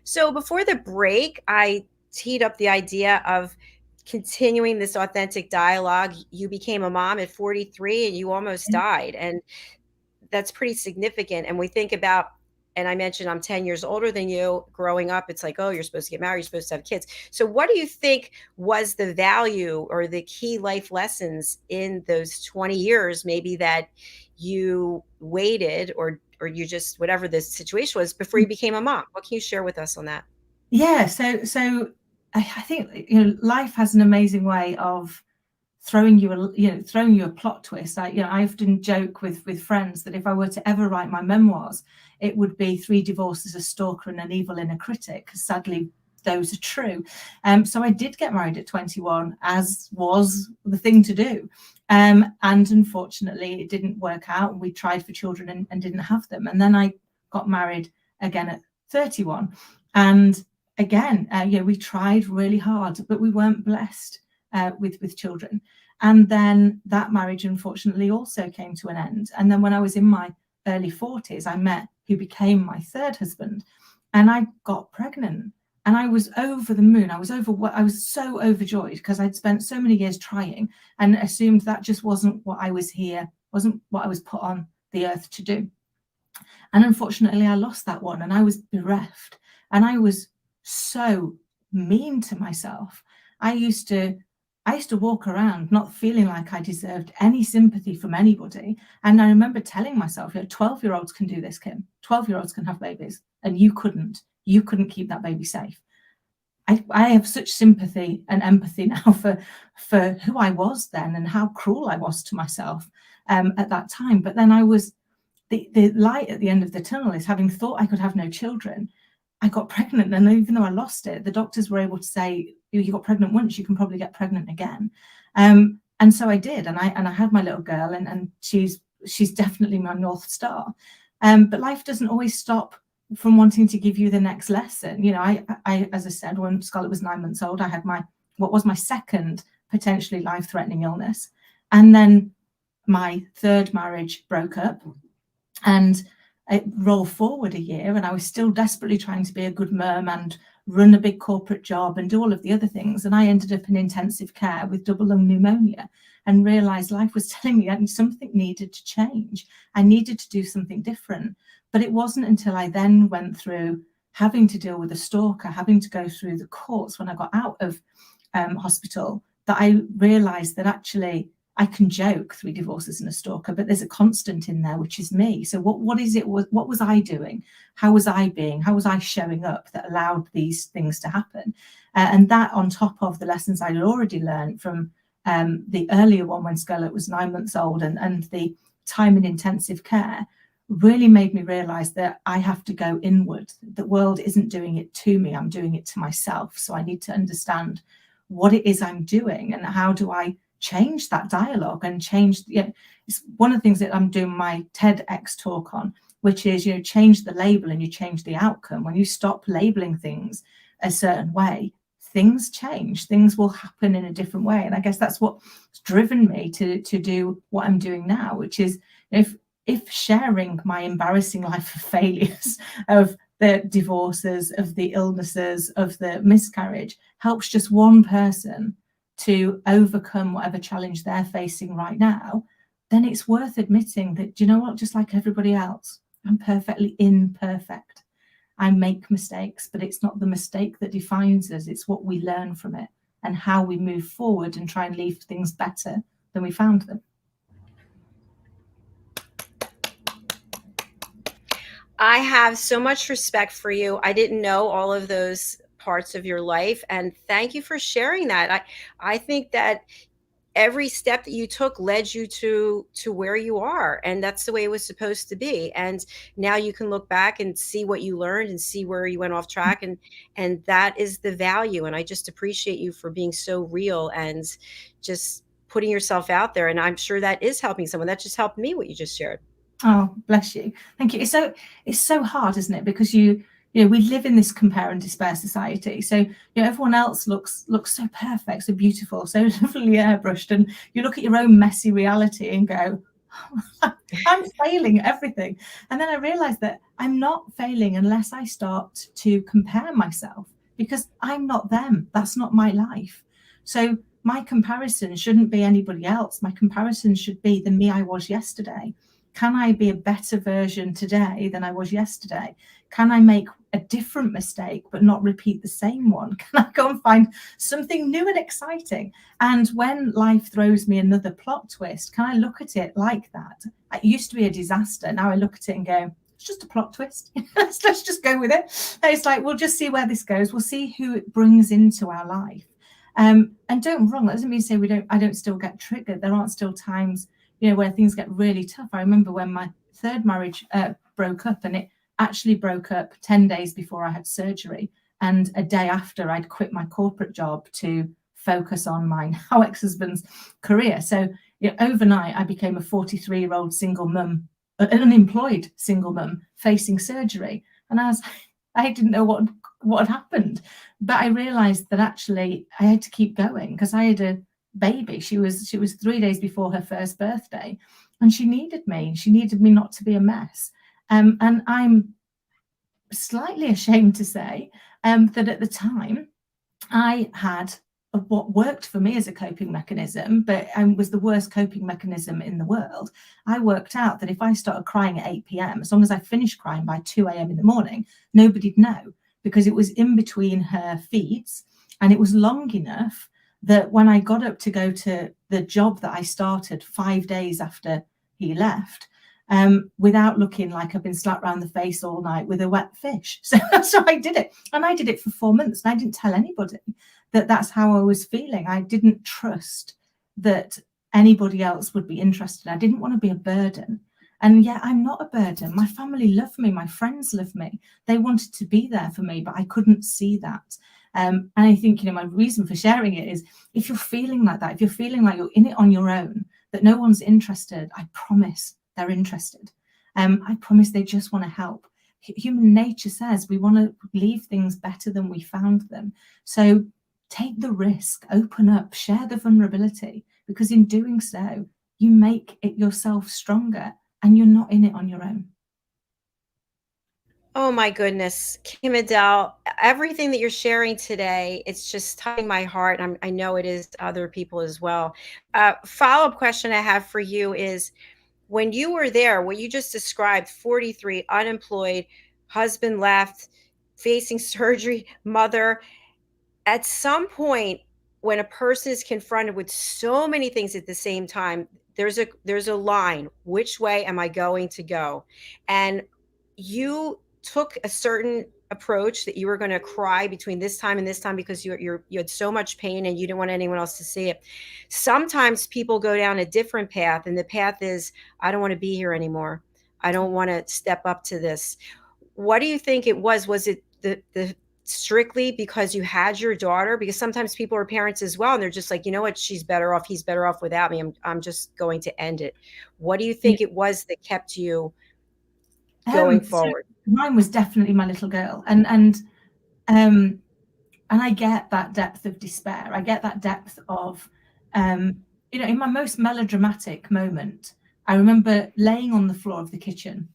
So before the break, I teed up the idea of continuing this authentic dialogue. You became a mom at 43 and you almost died. And that's pretty significant. And we think about, and I mentioned I'm 10 years older than you. Growing up, it's like, oh, you're supposed to get married, you're supposed to have kids. So what do you think was the value or the key life lessons in those 20 years, maybe that you waited or you just, whatever the situation was before you became a mom? What can you share with us on that? Yeah, so I think life has an amazing way of throwing you a plot twist. I often joke with friends that if I were to ever write my memoirs, it would be 3 divorces, a stalker, and an evil inner critic, because sadly those are true. So I did get married at 21, as was the thing to do. And unfortunately it didn't work out, and we tried for children and didn't have them. And then I got married again at 31, and again we tried really hard, but we weren't blessed with children. And then that marriage unfortunately also came to an end. And then when I was in my early 40s, I met who became my third husband, and I got pregnant. And I was over the moon. I was so overjoyed, because I'd spent so many years trying and assumed that just wasn't what I was put on the earth to do. And unfortunately, I lost that one, and I was bereft. And I was so mean to myself. I used to walk around not feeling like I deserved any sympathy from anybody. And I remember telling myself, 12-year-olds can do this, Kim. 12-year-olds can have babies, and you couldn't. You couldn't keep that baby safe. I have such sympathy and empathy now for who I was then and how cruel I was to myself at that time. But then the light at the end of the tunnel is, having thought I could have no children, I got pregnant. And even though I lost it, the doctors were able to say, you got pregnant once, you can probably get pregnant again. And so I did, and I had my little girl, and she's definitely my North Star. But life doesn't always stop from wanting to give you the next lesson. I as I said, when Scarlett was 9 months old, I had what was my second potentially life-threatening illness. And then my third marriage broke up, and it rolled forward a year, and I was still desperately trying to be a good mum and run a big corporate job and do all of the other things. And I ended up in intensive care with double lung pneumonia, and realized life was telling me something needed to change. I needed to do something different. But it wasn't until I then went through having to deal with a stalker, having to go through the courts when I got out of hospital, that I realized that actually I can joke 3 divorces and a stalker, but there's a constant in there, which is me. So what is it? What was I doing? How was I being? How was I showing up that allowed these things to happen? And that, on top of the lessons I'd already learned from the earlier one when Scarlett was 9 months old, and the time in intensive care, really made me realize that I have to go inward. The world isn't doing it to me, I'm doing it to myself. So I need to understand what it is I'm doing, and how do I change that dialogue and change. It's one of the things that I'm doing my TEDx talk on, which is, change the label and you change the outcome. When you stop labeling things a certain way, things change, things will happen in a different way. And I guess that's what's driven me to do what I'm doing now, which is, if sharing my embarrassing life of failures, of the divorces, of the illnesses, of the miscarriage, helps just one person to overcome whatever challenge they're facing right now, then it's worth admitting that, you know what, just like everybody else, I'm perfectly imperfect. I make mistakes, but it's not the mistake that defines us. It's what we learn from it and how we move forward and try and leave things better than we found them. I have so much respect for you. I didn't know all of those parts of your life, and thank you for sharing that. I think that every step that you took led you to where you are, and that's the way it was supposed to be. And now you can look back and see what you learned and see where you went off track, and that is the value. And I just appreciate you for being so real and just putting yourself out there. And I'm sure that is helping someone. That just helped me, what you just shared. Oh, bless you. Thank you. It's so hard, isn't it? Because we live in this compare and despair society. So everyone else looks so perfect, so beautiful, so lovely airbrushed, and you look at your own messy reality and go, I'm failing at everything. And then I realized that I'm not failing unless I start to compare myself, because I'm not them. That's not my life. So my comparison shouldn't be anybody else. My comparison should be the me I was yesterday. Can I be a better version today than I was yesterday? Can I make a different mistake but not repeat the same one? Can I go and find something new and exciting? And when life throws me another plot twist, can I look at it like that? It used to be a disaster. Now I look at it and go, it's just a plot twist. let's just go with it. And it's like, we'll just see where this goes. We'll see who it brings into our life. And don't get me wrong, that doesn't mean to say I don't still get triggered. There aren't still times where things get really tough. I remember when my third marriage broke up, and it actually broke up 10 days before I had surgery, and a day after I'd quit my corporate job to focus on my now ex-husband's career. So overnight I became a 43-year-old single mum, an unemployed single mum facing surgery, and I didn't know what had happened, but I realized that actually I had to keep going because I had a baby. She was 3 days before her first birthday, and she needed me. She needed me not to be a mess. And I'm slightly ashamed to say that at the time I had what worked for me as a coping mechanism, but was the worst coping mechanism in the world. I worked out that if I started crying at 8 p.m, as long as I finished crying by 2 a.m. in the morning, nobody'd know, because it was in between her feeds, and it was long enough that when I got up to go to the job that I started 5 days after he left, without looking like I've been slapped around the face all night with a wet fish. So I did it. And I did it for 4 months. And I didn't tell anybody that that's how I was feeling. I didn't trust that anybody else would be interested. I didn't want to be a burden. And yet I'm not a burden. My family love me. My friends love me. They wanted to be there for me, but I couldn't see that. And I think, my reason for sharing it is, if you're feeling like that, if you're feeling like you're in it on your own, that no one's interested, I promise they're interested. I promise they just want to help. Human nature says we want to leave things better than we found them. So take the risk, open up, share the vulnerability, because in doing so, you make it yourself stronger and you're not in it on your own. Oh my goodness, Kim-Adele, everything that you're sharing today, it's just touching my heart. And I know it is other people as well. Follow-up question I have for you is, when you were there, what you just described, 43, unemployed, husband left, facing surgery, mother, at some point when a person is confronted with so many things at the same time, there's a line, which way am I going to go? And you took a certain approach that you were going to cry between this time and this time because you had so much pain and you didn't want anyone else to see it. Sometimes people go down a different path, and the path is, I don't want to be here anymore. I don't want to step up to this. What do you think it was? Was it the strictly because you had your daughter? Because sometimes people are parents as well, and they're just like, you know what, she's better off, he's better off without me. I'm just going to end it. What do you think it was that kept you going forward? So mine was definitely my little girl, and I get that depth of despair. I get that depth of, in my most melodramatic moment, I remember laying on the floor of the kitchen,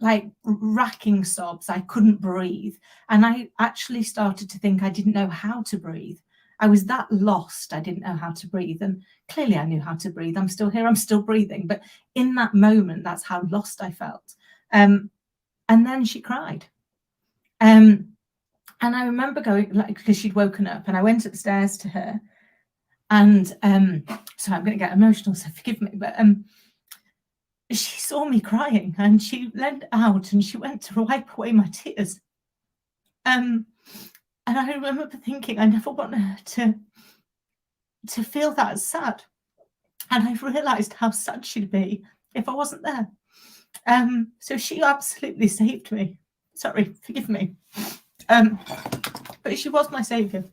like racking sobs. I couldn't breathe. And I actually started to think I didn't know how to breathe. I was that lost. I didn't know how to breathe. And clearly I knew how to breathe. I'm still here. I'm still breathing. But in that moment, that's how lost I felt. And then she cried. And I remember going, because she'd woken up, and I went upstairs to her. And so I'm going to get emotional, so forgive me. But she saw me crying, and she leaned out and she went to wipe away my tears. And I remember thinking, I never want her to feel that sad. And I realised how sad she'd be if I wasn't there. So she absolutely saved me. Sorry, forgive me. But she was my saviour.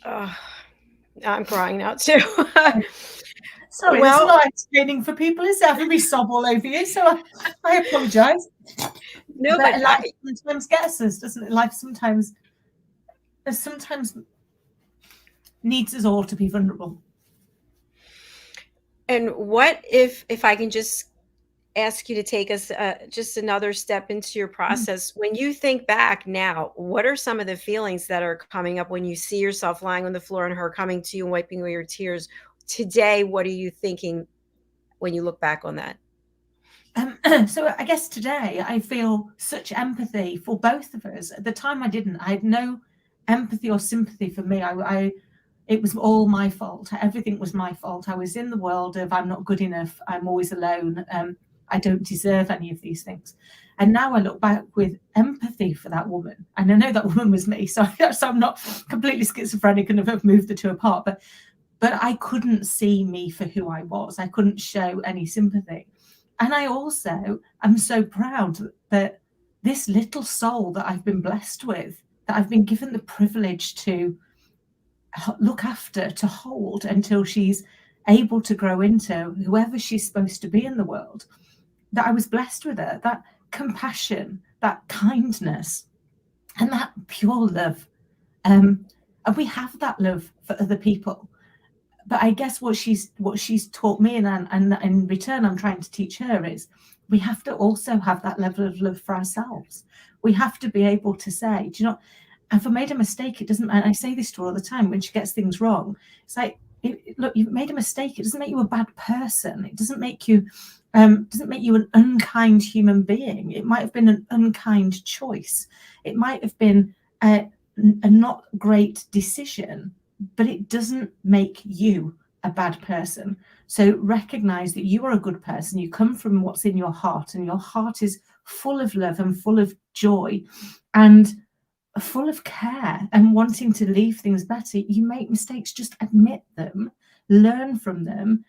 Oh, I'm crying now too. Sorry, Well, it's not entertaining for people, is it? Everybody sob all over you, so I apologise. no, But but life sometimes gets us, doesn't it? Life sometimes needs us all to be vulnerable. and what if I can just ask you to take us just another step into your process. When you think back now, what are some of the feelings that are coming up when you see yourself lying on the floor and her coming to you and wiping away your tears? Today, what are you thinking when you look back on that? So I guess today I feel such empathy for both of us. At the time I didn't. I had no empathy or sympathy for me. It was all my fault. Everything was my fault. I was in the world of I'm not good enough. I'm always alone. I don't deserve any of these things. And now I look back with empathy for that woman. And I know that woman was me. So I'm not completely schizophrenic and have moved the two apart. But I couldn't see me for who I was. I couldn't show any sympathy. And I also am so proud that this little soul that I've been blessed with, that I've been given the privilege to look after, to hold until she's able to grow into whoever she's supposed to be in the world, that I was blessed with her, that compassion, that kindness, and that pure love. And we have that love for other people. But I guess what she's taught me, and in return I'm trying to teach her, is we have to also have that level of love for ourselves. We have to be able to say, do you know, if I made a mistake, it doesn't, and I say this to her all the time when she gets things wrong, it's like, look, you've made a mistake. It doesn't make you a bad person. It doesn't make you an unkind human being. It might have been an unkind choice. It might have been a not great decision, but it doesn't make you a bad person. So recognize that you are a good person. You come from what's in your heart, and your heart is full of love and full of joy and full of care and wanting to leave things better. You make mistakes, just admit them, learn from them,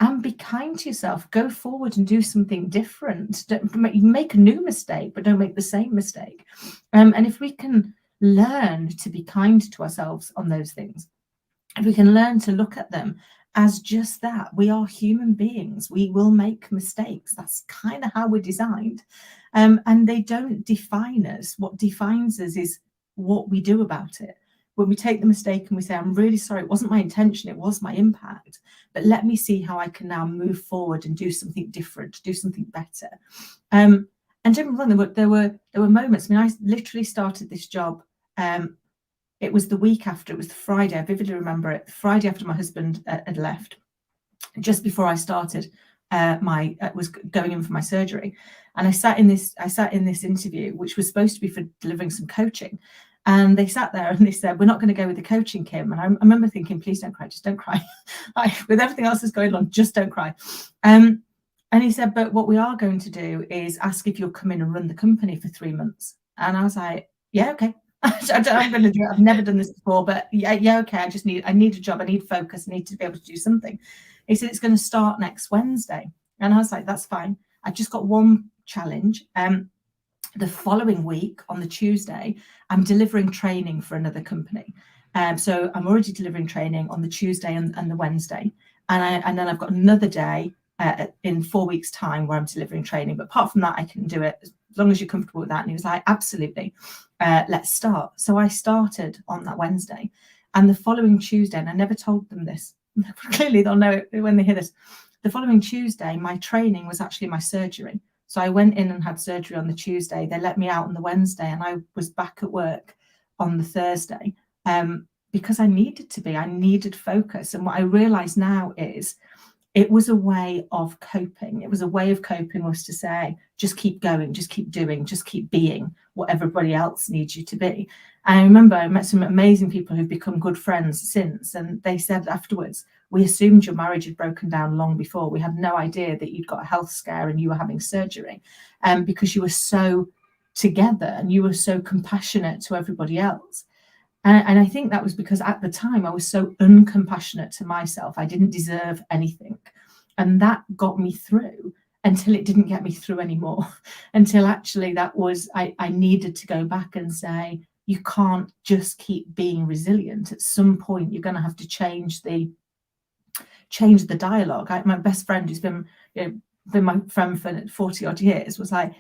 and be kind to yourself. Go forward and do something different. Make a new mistake, but don't make the same mistake. And if we can learn to be kind to ourselves on those things, and we can learn to look at them as just that, we are human beings. We will make mistakes. That's kind of how we're designed. And they don't define us. What defines us is what we do about it. When we take the mistake and we say, I'm really sorry, it wasn't my intention, it was my impact, but let me see how I can now move forward and do something different, do something better. And don't get me wrong, there were moments. I mean, I literally started this job. It was the week after, it was the Friday, I vividly remember it, Friday after my husband had left, just before I started was going in for my surgery. And I sat in this interview, which was supposed to be for delivering some coaching. And they sat there and they said, we're not going to go with the coaching, Kim. And I remember thinking, please don't cry, just don't cry. With everything else that's going on, just don't cry. And he said, but what we are going to do is ask if you'll come in and run the company for 3 months. And I was like, yeah, okay. I'm going to do it. I've never done this before, but yeah, okay. I need a job. I need focus. I need to be able to do something. He said, it's going to start next Wednesday. And I was like, that's fine. I've just got one challenge. The following week on the Tuesday, I'm delivering training for another company. So I'm already delivering training on the Tuesday and the Wednesday. And then I've got another day in 4 weeks' time where I'm delivering training. But apart from that, I can do it as long as you're comfortable with that. And he was like, absolutely, let's start. So I started on that Wednesday. And the following Tuesday, and I never told them this, clearly they'll know it when they hear this. The following Tuesday, my training was actually my surgery. So I went in and had surgery on the Tuesday. They let me out on the Wednesday, and I was back at work on the Thursday because I needed to be. I needed focus. And what I realize now is it was a way of coping. It was a way of coping was to say, just keep going, just keep doing, just keep being what everybody else needs you to be. And I remember I met some amazing people who've become good friends since, and they said afterwards, we assumed your marriage had broken down long before. We had no idea that you'd got a health scare and you were having surgery because you were so together and you were so compassionate to everybody else. And I think that was because at the time I was so uncompassionate to myself. I didn't deserve anything. And that got me through until it didn't get me through anymore. Until actually that was, I needed to go back and say, you can't just keep being resilient. At some point, you're going to have to change the change the dialogue. My best friend, who's been my friend for 40 odd years, was like,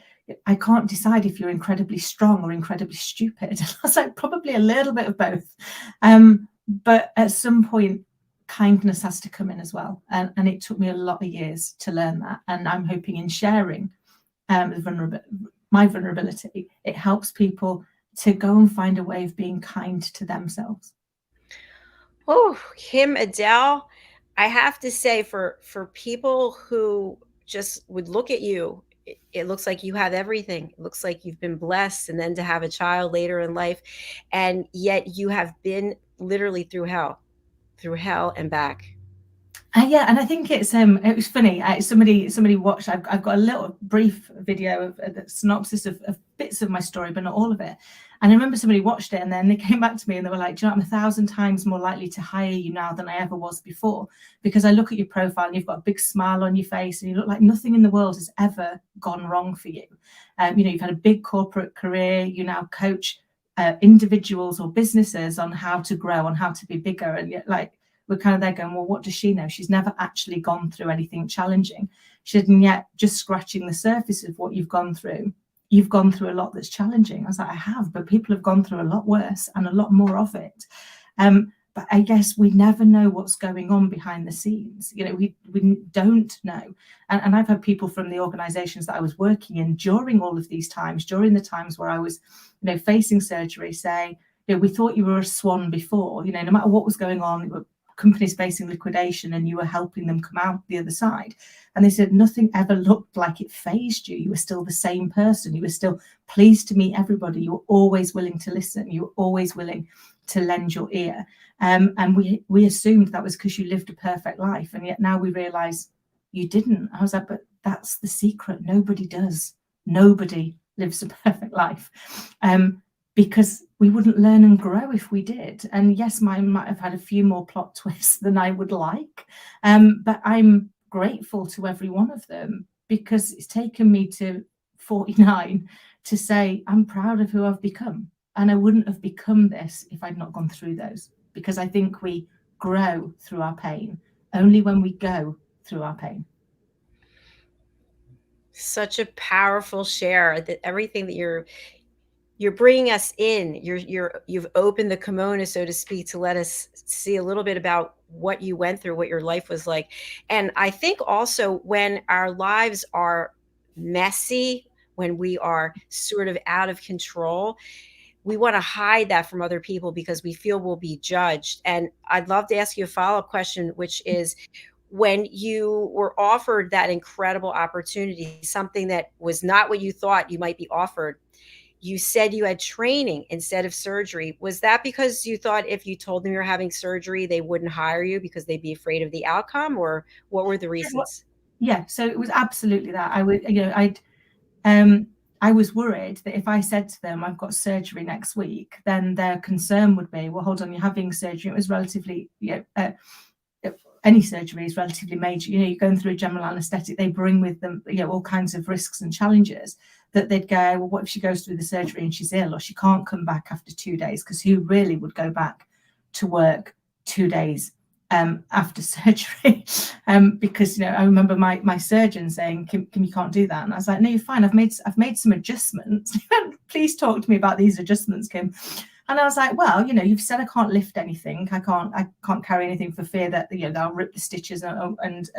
I can't decide if you're incredibly strong or incredibly stupid. I was like, probably a little bit of both. But at some point, kindness has to come in as well. And it took me a lot of years to learn that. And I'm hoping in sharing my vulnerability, it helps people to go and find a way of being kind to themselves. Oh, Kim-Adele, I have to say, for people who just would look at you, it looks like you have everything. It looks like you've been blessed, and then to have a child later in life, and yet you have been literally through hell and back. Yeah, and I think it was funny. Somebody watched. I've got a little brief video of the synopsis of bits of my story, but not all of it. And I remember somebody watched it, and then they came back to me and they were like, "Do you know, I'm 1,000 times more likely to hire you now than I ever was before, because I look at your profile and you've got a big smile on your face, and you look like nothing in the world has ever gone wrong for you. You've had a big corporate career. You now coach individuals or businesses on how to grow, on how to be bigger, and yet, like." We're kind of there going, well, what does she know? She's never actually gone through anything challenging. She didn't yet, just scratching the surface of what you've gone through. You've gone through a lot that's challenging. I was like, I have, but people have gone through a lot worse and a lot more of it. But I guess we never know what's going on behind the scenes. We don't know. And I've had people from the organizations that I was working in during all of these times, during the times where I was, facing surgery, say, we thought you were a swan before, no matter what was going on, companies facing liquidation, and you were helping them come out the other side. And they said nothing ever looked like it phased you. You were still the same person. You were still pleased to meet everybody. You were always willing to listen. You were always willing to lend your ear. And we assumed that was because you lived a perfect life. And yet now we realize you didn't. I was like, but that's the secret. Nobody does. Nobody lives a perfect life. Because we wouldn't learn and grow if we did. And yes, mine might have had a few more plot twists than I would like. But I'm grateful to every one of them, because it's taken me to 49 to say, I'm proud of who I've become. And I wouldn't have become this if I'd not gone through those, because I think we grow through our pain only when we go through our pain. Such a powerful share, that everything that you're bringing us in, you've opened the kimono, so to speak, to let us see a little bit about what you went through, what your life was like. And I think also, when our lives are messy, when we are sort of out of control, we want to hide that from other people because we feel we'll be judged. And I'd love to ask you a follow-up question, which is, when you were offered that incredible opportunity, something that was not what you thought you might be offered, you said you had training instead of surgery. Was that because you thought if you told them you're having surgery, they wouldn't hire you because they'd be afraid of the outcome, or what were the reasons? Yeah, so it was absolutely that. I was worried that if I said to them, I've got surgery next week, then their concern would be, well, hold on, you're having surgery. It was relatively, any surgery is relatively major. You're going through a general anaesthetic. They bring with them, all kinds of risks and challenges, that they'd go, well, what if she goes through the surgery and she's ill, or she can't come back after 2 days? Because who really would go back to work 2 days after surgery? Because I remember my surgeon saying, Kim, you can't do that. And I was like, no, you're fine. I've made some adjustments. Please talk to me about these adjustments, Kim. And I was like, well, you've said I can't lift anything. I can't carry anything for fear that they'll rip the stitches and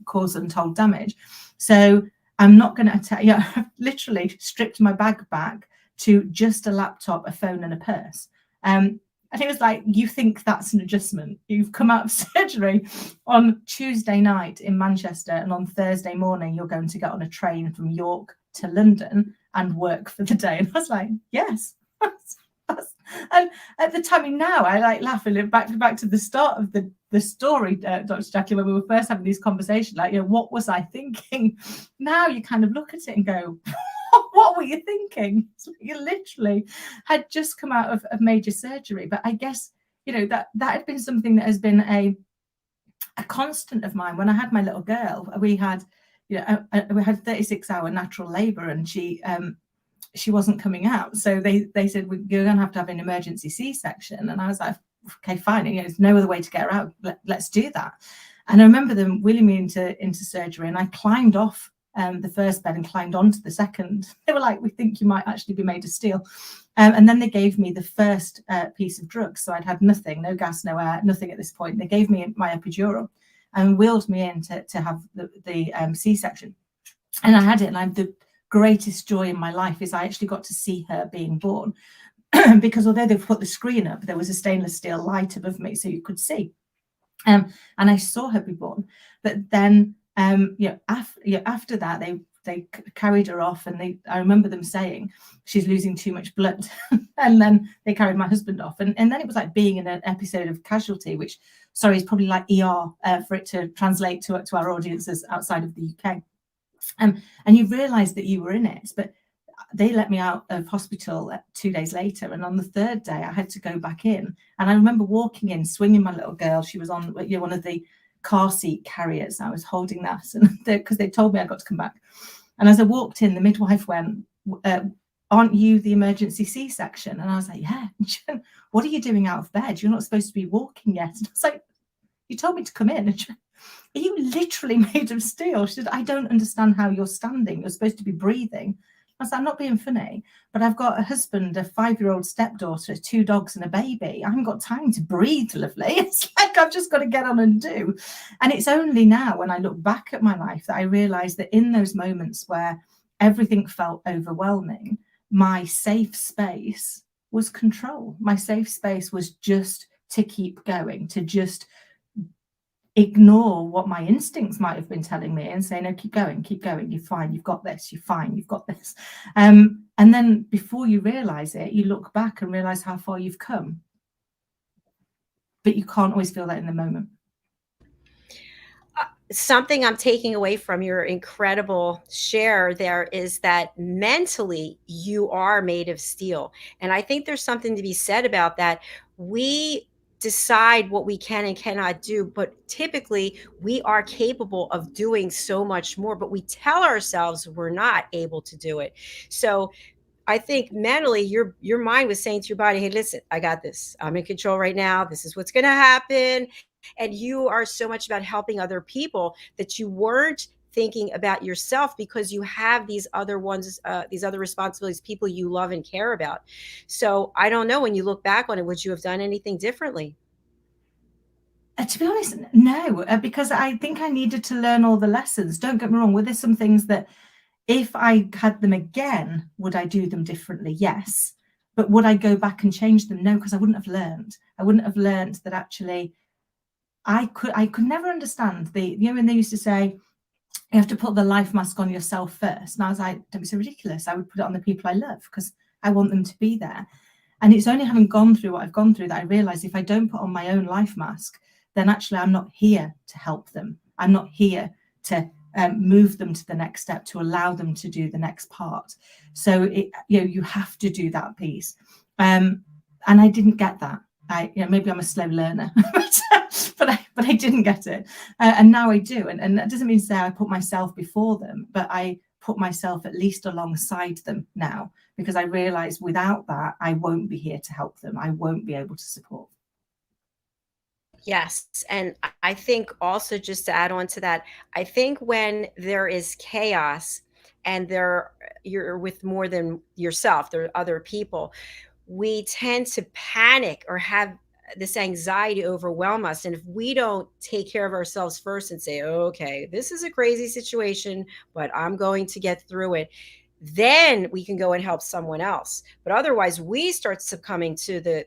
cause untold damage. So I'm not going to attack. I've literally stripped my bag back to just a laptop, a phone, and a purse. And it was like, you think that's an adjustment? You've come out of surgery on Tuesday night in Manchester, and on Thursday morning you're going to get on a train from York to London and work for the day. And I was like, yes. And at the time, now I like laughing back to the start of the story, Dr. JACALYN, when we were first having these conversations, like, what was I thinking? Now you kind of look at it and go, what were you thinking? So you literally had just come out of major surgery. But I guess, that had been something that has been a constant of mine. When I had my little girl, we had 36-hour natural labor, and she wasn't coming out. So they said, you're going to have an emergency C-section. And I was like, okay, fine. There's no other way to get her out. Let's do that. And I remember them wheeling me into surgery, and I climbed off the first bed and climbed onto the second. They were like, we think you might actually be made of steel. And then they gave me the first piece of drugs. So I'd had nothing, no gas, no air, nothing at this point. They gave me my epidural and wheeled me in to have the C-section. And I had it, and the greatest joy in my life is I actually got to see her being born. Because although they've put the screen up, there was a stainless steel light above me so you could see. And I saw her be born. But then, after that, they carried her off, and I remember them saying she's losing too much blood. And then they carried my husband off, and then it was like being in an episode of Casualty, which, sorry, is probably like ER for it to translate to our audiences outside of the UK. And you realise that you were in it, but they let me out of hospital 2 days later, and on the third day I had to go back in. And I remember walking in, swinging my little girl. She was on one of the car seat carriers. I was holding that, and because they told me I got to come back. And as I walked in, the midwife went, aren't you the emergency C-section? And I was like, yeah. And she went, what are you doing out of bed? You're not supposed to be walking yet. And I was like, you told me to come in. And she went, are you literally made of steel? She said, I don't understand how you're standing. You're supposed to be breathing. I said, I'm not being funny, but I've got a husband, a 5-year-old stepdaughter, 2 dogs and a baby. I haven't got time to breathe, lovely. It's like I've just got to get on and do. And it's only now when I look back at my life that I realise that in those moments where everything felt overwhelming, my safe space was control. My safe space was just to keep going, to just ignore what my instincts might have been telling me and say, no, keep going, you're fine, you've got this, you're fine, you've got this. And then before you realize it, you look back and realize how far you've come. But you can't always feel that in the moment. Something I'm taking away from your incredible share there is that mentally you are made of steel. And I think there's something to be said about that. We decide what we can and cannot do, but typically we are capable of doing so much more, but we tell ourselves we're not able to do it. So I think mentally your mind was saying to your body, hey, listen, I got this. I'm in control right now. This is what's going to happen. And you are so much about helping other people that you weren't thinking about yourself because you have these other ones, these other responsibilities, people you love and care about. So I don't know, when you look back on it, would you have done anything differently? To be honest, no, because I think I needed to learn all the lessons. Don't get me wrong. Were there some things that if I had them again, would I do them differently? Yes. But would I go back and change them? No, because I wouldn't have learned. I wouldn't have learned that actually I could never understand when they used to say, you have to put the life mask on yourself first. And I was like, don't be so ridiculous. I would put it on the people I love because I want them to be there. And it's only having gone through what I've gone through that I realized if I don't put on my own life mask, then actually I'm not here to help them. I'm not here to move them to the next step, to allow them to do the next part. So you have to do that piece. And I didn't get that. Maybe I'm a slow learner, but I didn't get it. And now I do. And that doesn't mean to say I put myself before them, but I put myself at least alongside them now, because I realize without that, I won't be here to help them. I won't be able to support. Yes. And I think also, just to add on to that, I think when there is chaos and you're with more than yourself, there are other people, we tend to panic or have this anxiety overwhelm us. And if we don't take care of ourselves first and say, okay, this is a crazy situation, but I'm going to get through it, then we can go and help someone else. But otherwise we start succumbing to the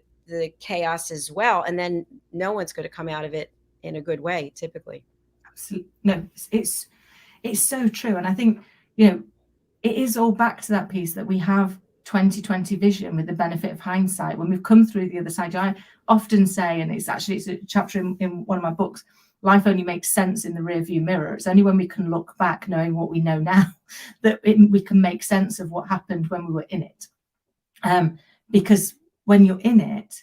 chaos as well. And then no one's going to come out of it in a good way, typically. Absolutely. No, it's so true. And I think, it is all back to that piece that we have 2020 vision with the benefit of hindsight. When we've come through the other side, I often say, and it's a chapter in one of my books, life only makes sense in the rearview mirror. It's only when we can look back, knowing what we know now, that we can make sense of what happened when we were in it. Because when you're in it,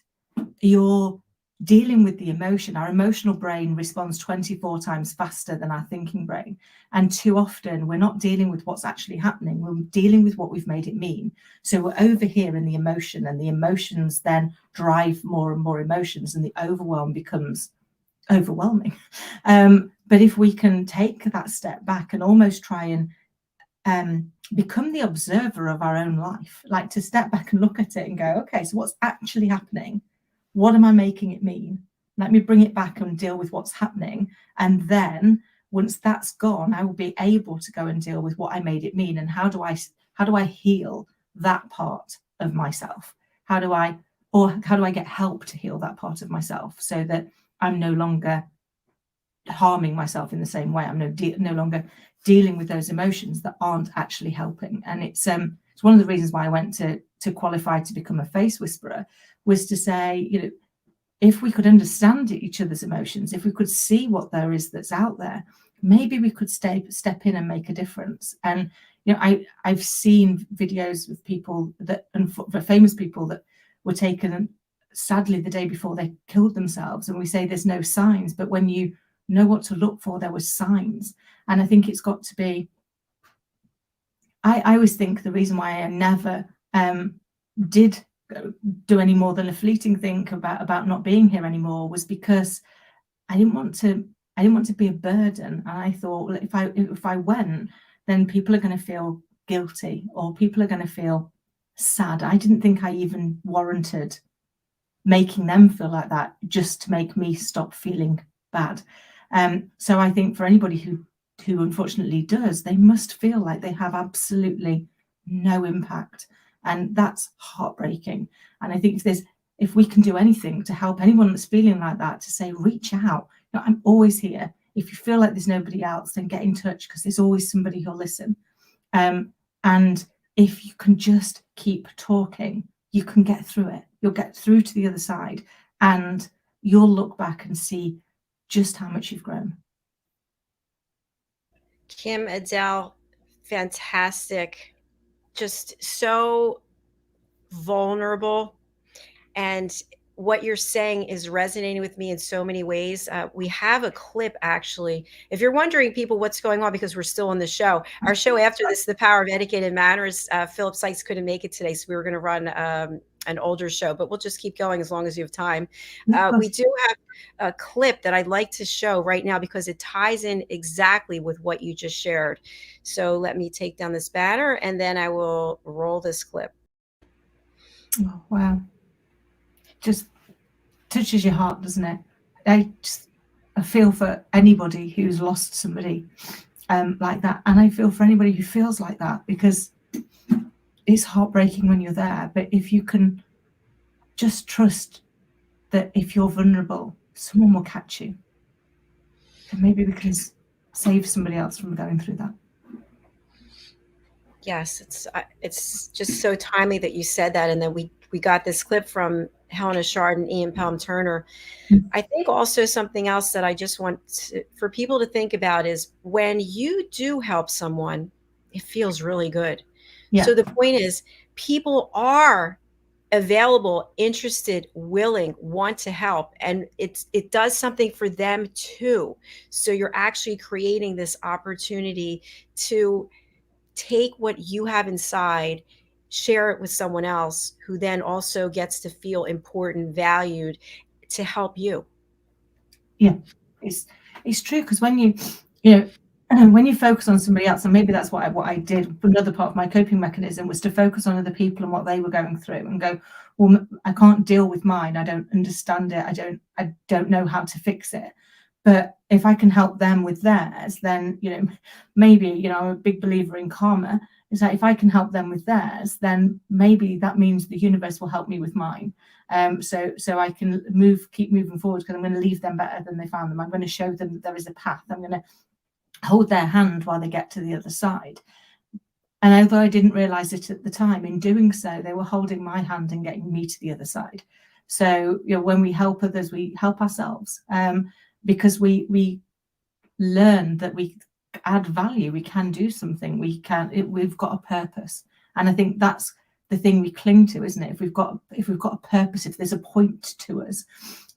you're dealing with the emotion. Our emotional brain responds 24 times faster than our thinking brain. And too often we're not dealing with what's actually happening. We're dealing with what we've made it mean. So we're over here in the emotion, and the emotions then drive more and more emotions, and the overwhelm becomes overwhelming. But if we can take that step back and almost try and become the observer of our own life, like to step back and look at it and go, okay, so what's actually happening? What am I making it mean? Let me bring it back and deal with what's happening. And then once that's gone, I will be able to go and deal with what I made it mean. And how do I heal that part of myself? How do I get help to heal that part of myself so that I'm no longer harming myself in the same way? I'm no longer dealing with those emotions that aren't actually helping. And it's one of the reasons why I went to qualify to become a face whisperer, was to say, you know, if we could understand each other's emotions, if we could see what there is that's out there, maybe we could step in and make a difference. And you know, I've seen videos with people that, and for famous people that were taken sadly the day before they killed themselves, and we say there's no signs, but when you know what to look for, there were signs. And I think it's got to be, I always think the reason why I never did do any more than a fleeting think about not being here anymore was because I didn't want to be a burden. And I thought, well, if I went, then people are going to feel guilty, or people are going to feel sad. I didn't think I even warranted making them feel like that just to make me stop feeling bad. So I think for anybody who unfortunately does, they must feel like they have absolutely no impact, and that's heartbreaking. And I think if we can do anything to help anyone that's feeling like that, to say, reach out. You know, I'm always here. If you feel like there's nobody else, then get in touch, because there's always somebody who'll listen. And if you can just keep talking, you can get through it. You'll get through to the other side, and you'll look back and see just how much you've grown. Kim-Adele, fantastic. Just so vulnerable. And what you're saying is resonating with me in so many ways. We have a clip, actually. If you're wondering, people, what's going on, because we're still on the show. Our show after this, The Power of Etiquette and Manners, Philip Sykes couldn't make it today, so we were going to run an older show, but we'll just keep going as long as you have time. We do have a clip that I'd like to show right now because it ties in exactly with what you just shared. So let me take down this banner, and then I will roll this clip. Oh, wow. Just touches your heart, doesn't it? I feel for anybody who's lost somebody like that, and I feel for anybody who feels like that, because it's heartbreaking when you're there. But if you can just trust that if you're vulnerable, someone will catch you, and maybe we can save somebody else from going through that. Yes, it's just so timely that you said that, and then we got this clip from Helena Shard and Ian Palm Turner. I think also something else that I just want for people to think about is when you do help someone, it feels really good. Yeah. So the point is, people are available, interested, willing, want to help, and it does something for them too. So you're actually creating this opportunity to take what you have inside, share it with someone else who then also gets to feel important, valued, to help you. Yeah, it's true, because when when you focus on somebody else, and maybe that's what I did. Another part of my coping mechanism was to focus on other people and what they were going through, and go, well, I can't deal with mine. I don't understand it. I don't know how to fix it. But if I can help them with theirs, then, maybe, I'm a big believer in karma. Is that if I can help them with theirs, then maybe that means the universe will help me with mine. So I can keep moving forward, because I'm going to leave them better than they found them. I'm going to show them that there is a path. I'm going to hold their hand while they get to the other side. And although I didn't realize it at the time, in doing so, they were holding my hand and getting me to the other side. So, when we help others, we help ourselves. Because we learn that we add value, we can do something, we've got a purpose. And I think that's the thing we cling to, isn't it? If we've got a purpose, if there's a point to us,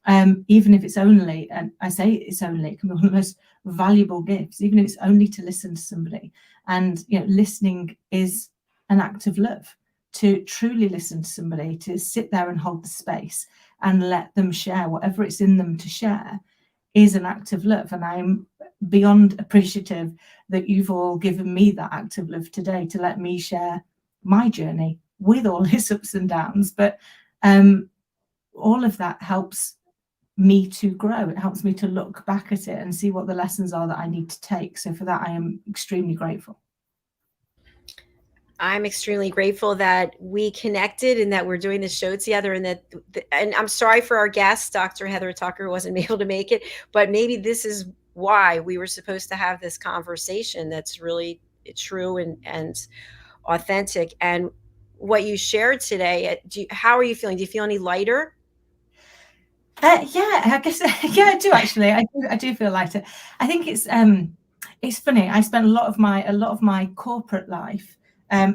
even if it's only, and I say it's only, it can be one of the most valuable gifts, even if it's only to listen to somebody. And listening is an act of love. To truly listen to somebody, to sit there and hold the space and let them share whatever it's in them to share, is an act of love. And I'm beyond appreciative that you've all given me that act of love today to let me share my journey with all its ups and downs. But all of that helps me to grow. It helps me to look back at it and see what the lessons are that I need to take. So for that, I am extremely grateful. I'm extremely grateful that we connected and that we're doing this show together, and that, and I'm sorry for our guest, Dr. Heather Tucker, wasn't able to make it, but maybe this is why we were supposed to have this conversation that's really true and authentic. And what you shared today, how are you feeling? Do you feel any lighter? Yeah, I guess, yeah, I do actually. I do feel lighter. I think it's funny. I spent a lot of my corporate life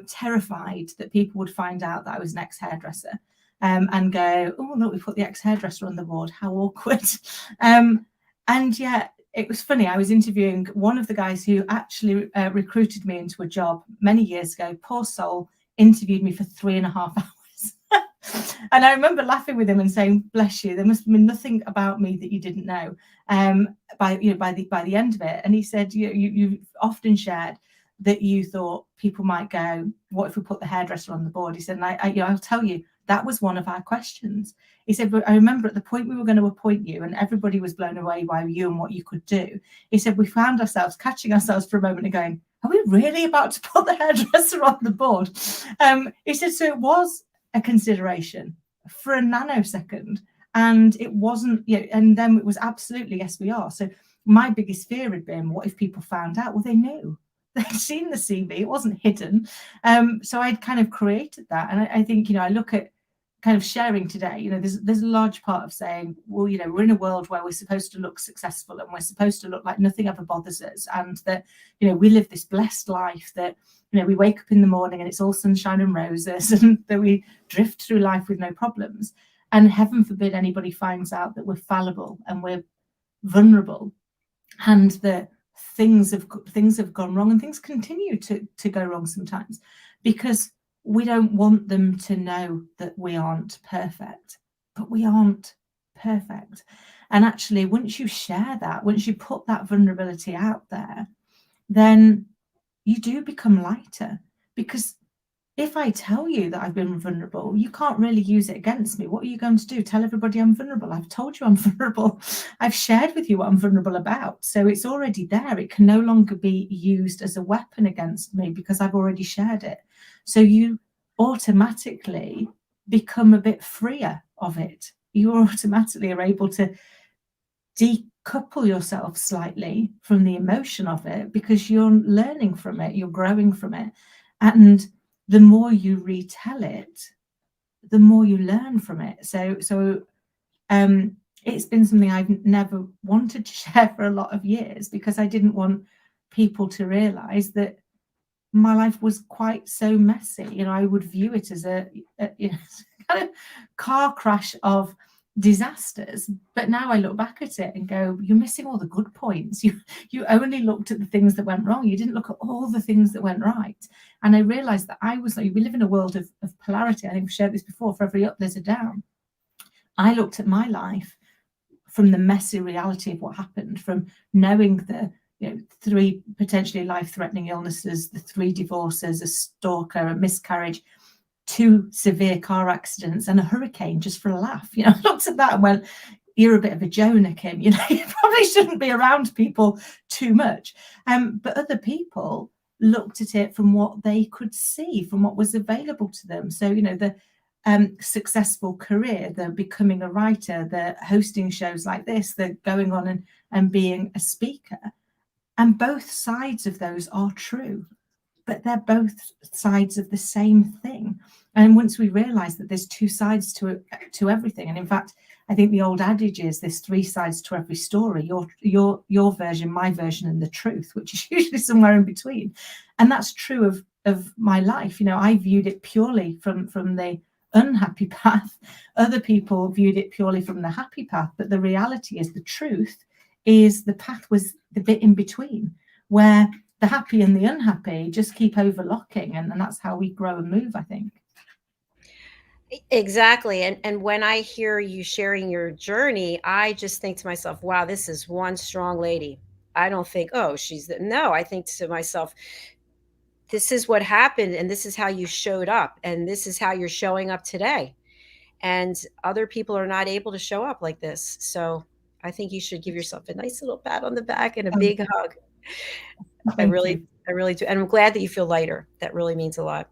terrified that people would find out that I was an ex-hairdresser and go, oh, look, we put the ex-hairdresser on the board. How awkward. And yet it was funny. I was interviewing one of the guys who actually recruited me into a job many years ago. Poor soul, interviewed me for 3.5 hours. And I remember laughing with him and saying, bless you, there must have been nothing about me that you didn't know by the end of it. And he said, you've often shared that you thought people might go, what if we put the hairdresser on the board? He said, and I'll tell you, that was one of our questions. He said, but I remember at the point we were going to appoint you and everybody was blown away by you and what you could do. He said, we found ourselves catching ourselves for a moment and going, are we really about to put the hairdresser on the board? He said, so it was a consideration for a nanosecond, and it wasn't, and then it was absolutely, yes, we are. So my biggest fear had been, what if people found out? Well, they knew. They'd seen the CV, it wasn't hidden. So I'd kind of created that. And I think, I look at kind of sharing today, there's a large part of saying, well, we're in a world where we're supposed to look successful and we're supposed to look like nothing ever bothers us. And that, we live this blessed life that, we wake up in the morning and it's all sunshine and roses, and that we drift through life with no problems. And heaven forbid anybody finds out that we're fallible and we're vulnerable, and that things have gone wrong, and things continue to go wrong sometimes, because we don't want them to know that we aren't perfect. But we aren't perfect. And actually, once you share that, once you put that vulnerability out there, then you do become lighter. Because if I tell you that I've been vulnerable, you can't really use it against me. What are you going to do? Tell everybody I'm vulnerable? I've told you I'm vulnerable. I've shared with you what I'm vulnerable about. So it's already there. It can no longer be used as a weapon against me because I've already shared it. So you automatically become a bit freer of it. You automatically are able to decouple yourself slightly from the emotion of it, because you're learning from it, you're growing from it. And the more you retell it, the more you learn from it. So it's been something I've never wanted to share for a lot of years, because I didn't want people to realize that my life was quite so messy. I would view it as a kind of car crash of disasters. But now I look back at it and go, you're missing all the good points. You only looked at the things that went wrong. You didn't look at all the things that went right. And I realized that we live in a world of polarity. I think we've shared this before. For every up, there's a down. I looked at my life from the messy reality of what happened, from knowing the 3 potentially life-threatening illnesses, the 3 divorces, a stalker, a miscarriage, 2 severe car accidents, and a hurricane, just for a laugh. I looked at that and went, you're a bit of a Jonah, Kim. You probably shouldn't be around people too much. But other people looked at it from what they could see, from what was available to them. So, the successful career, the becoming a writer, the hosting shows like this, the going on and being a speaker. And both sides of those are true, but they're both sides of the same thing. And once we realize that there's 2 sides to everything, and in fact, I think the old adage is there's 3 sides to every story, your version, my version, and the truth, which is usually somewhere in between. And that's true of my life. I viewed it purely from the unhappy path. Other people viewed it purely from the happy path. But the reality is, the truth is, the path was the bit in between, where the happy and the unhappy just keep overlocking, and that's how we grow and move, I think. Exactly. And when I hear you sharing your journey, I just think to myself, wow, this is one strong lady. I don't think, oh, she's the, no, I think to myself, this is what happened and this is how you showed up and this is how you're showing up today. And other people are not able to show up like this. So I think you should give yourself a nice little pat on the back and a Oh, big hug. I thank really, you. I really do. And I'm glad that you feel lighter. That really means a lot.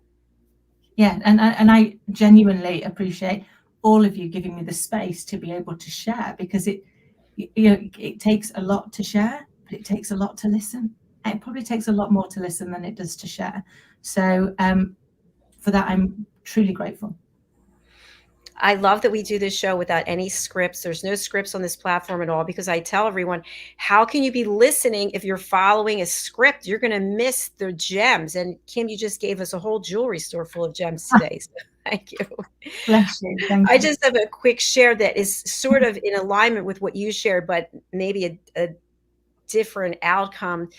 Yeah, and I genuinely appreciate all of you giving me the space to be able to share, because it takes a lot to share, but it takes a lot to listen. It probably takes a lot more to listen than it does to share. So for that, I'm truly grateful. I love that we do this show without any scripts. There's no scripts on this platform at all, because I tell everyone, how can you be listening if you're following a script? You're going to miss the gems. And Kim, you just gave us a whole jewelry store full of gems today. So thank you. Bless you. Thank I you. just have a quick share that is sort of in alignment with what you shared, but maybe a different outcome.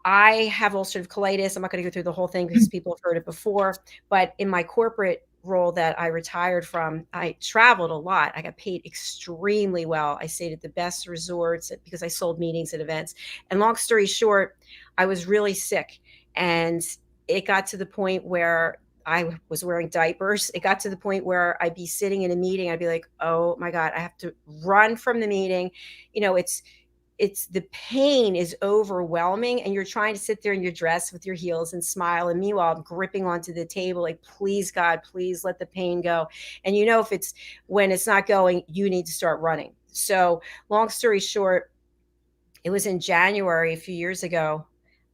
I have ulcerative colitis. I'm not going to go through the whole thing because people have heard it before, but in my corporate role that I retired from, I traveled a lot. I got paid extremely well. I stayed at the best resorts because I sold meetings and events. And long story short, I was really sick. And it got to the point where I was wearing diapers. It got to the point where I'd be sitting in a meeting. I'd be like, oh my God, I have to run from the meeting. You know, it's the pain is overwhelming and you're trying to sit there in your dress with your heels and smile, and meanwhile I'm gripping onto the table like, please God, please let the pain go. And you know, if it's when it's not going, you need to start running. So long story short, it was in January a few years ago,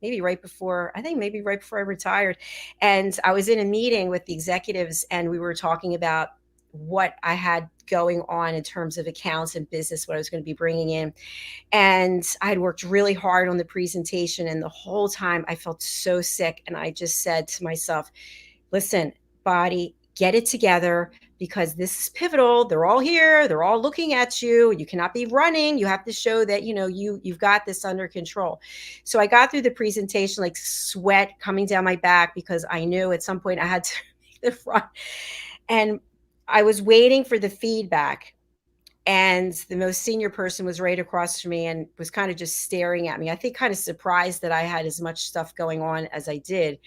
maybe right before, I think maybe right before I retired, and I was in a meeting with the executives and we were talking about what I had going on in terms of accounts and business, what I was going to be bringing in. And I had worked really hard on the presentation. And the whole time I felt so sick. And I just said to myself, listen, body, get it together, because this is pivotal. They're all here. They're all looking at you. You cannot be running. You have to show that, you know, you've got this under control. So I got through the presentation, like sweat coming down my back, because I knew at some point I had to make the front. And I was waiting for the feedback. And the most senior person was right across from me and was kind of just staring at me. I think kind of surprised that I had as much stuff going on as I did.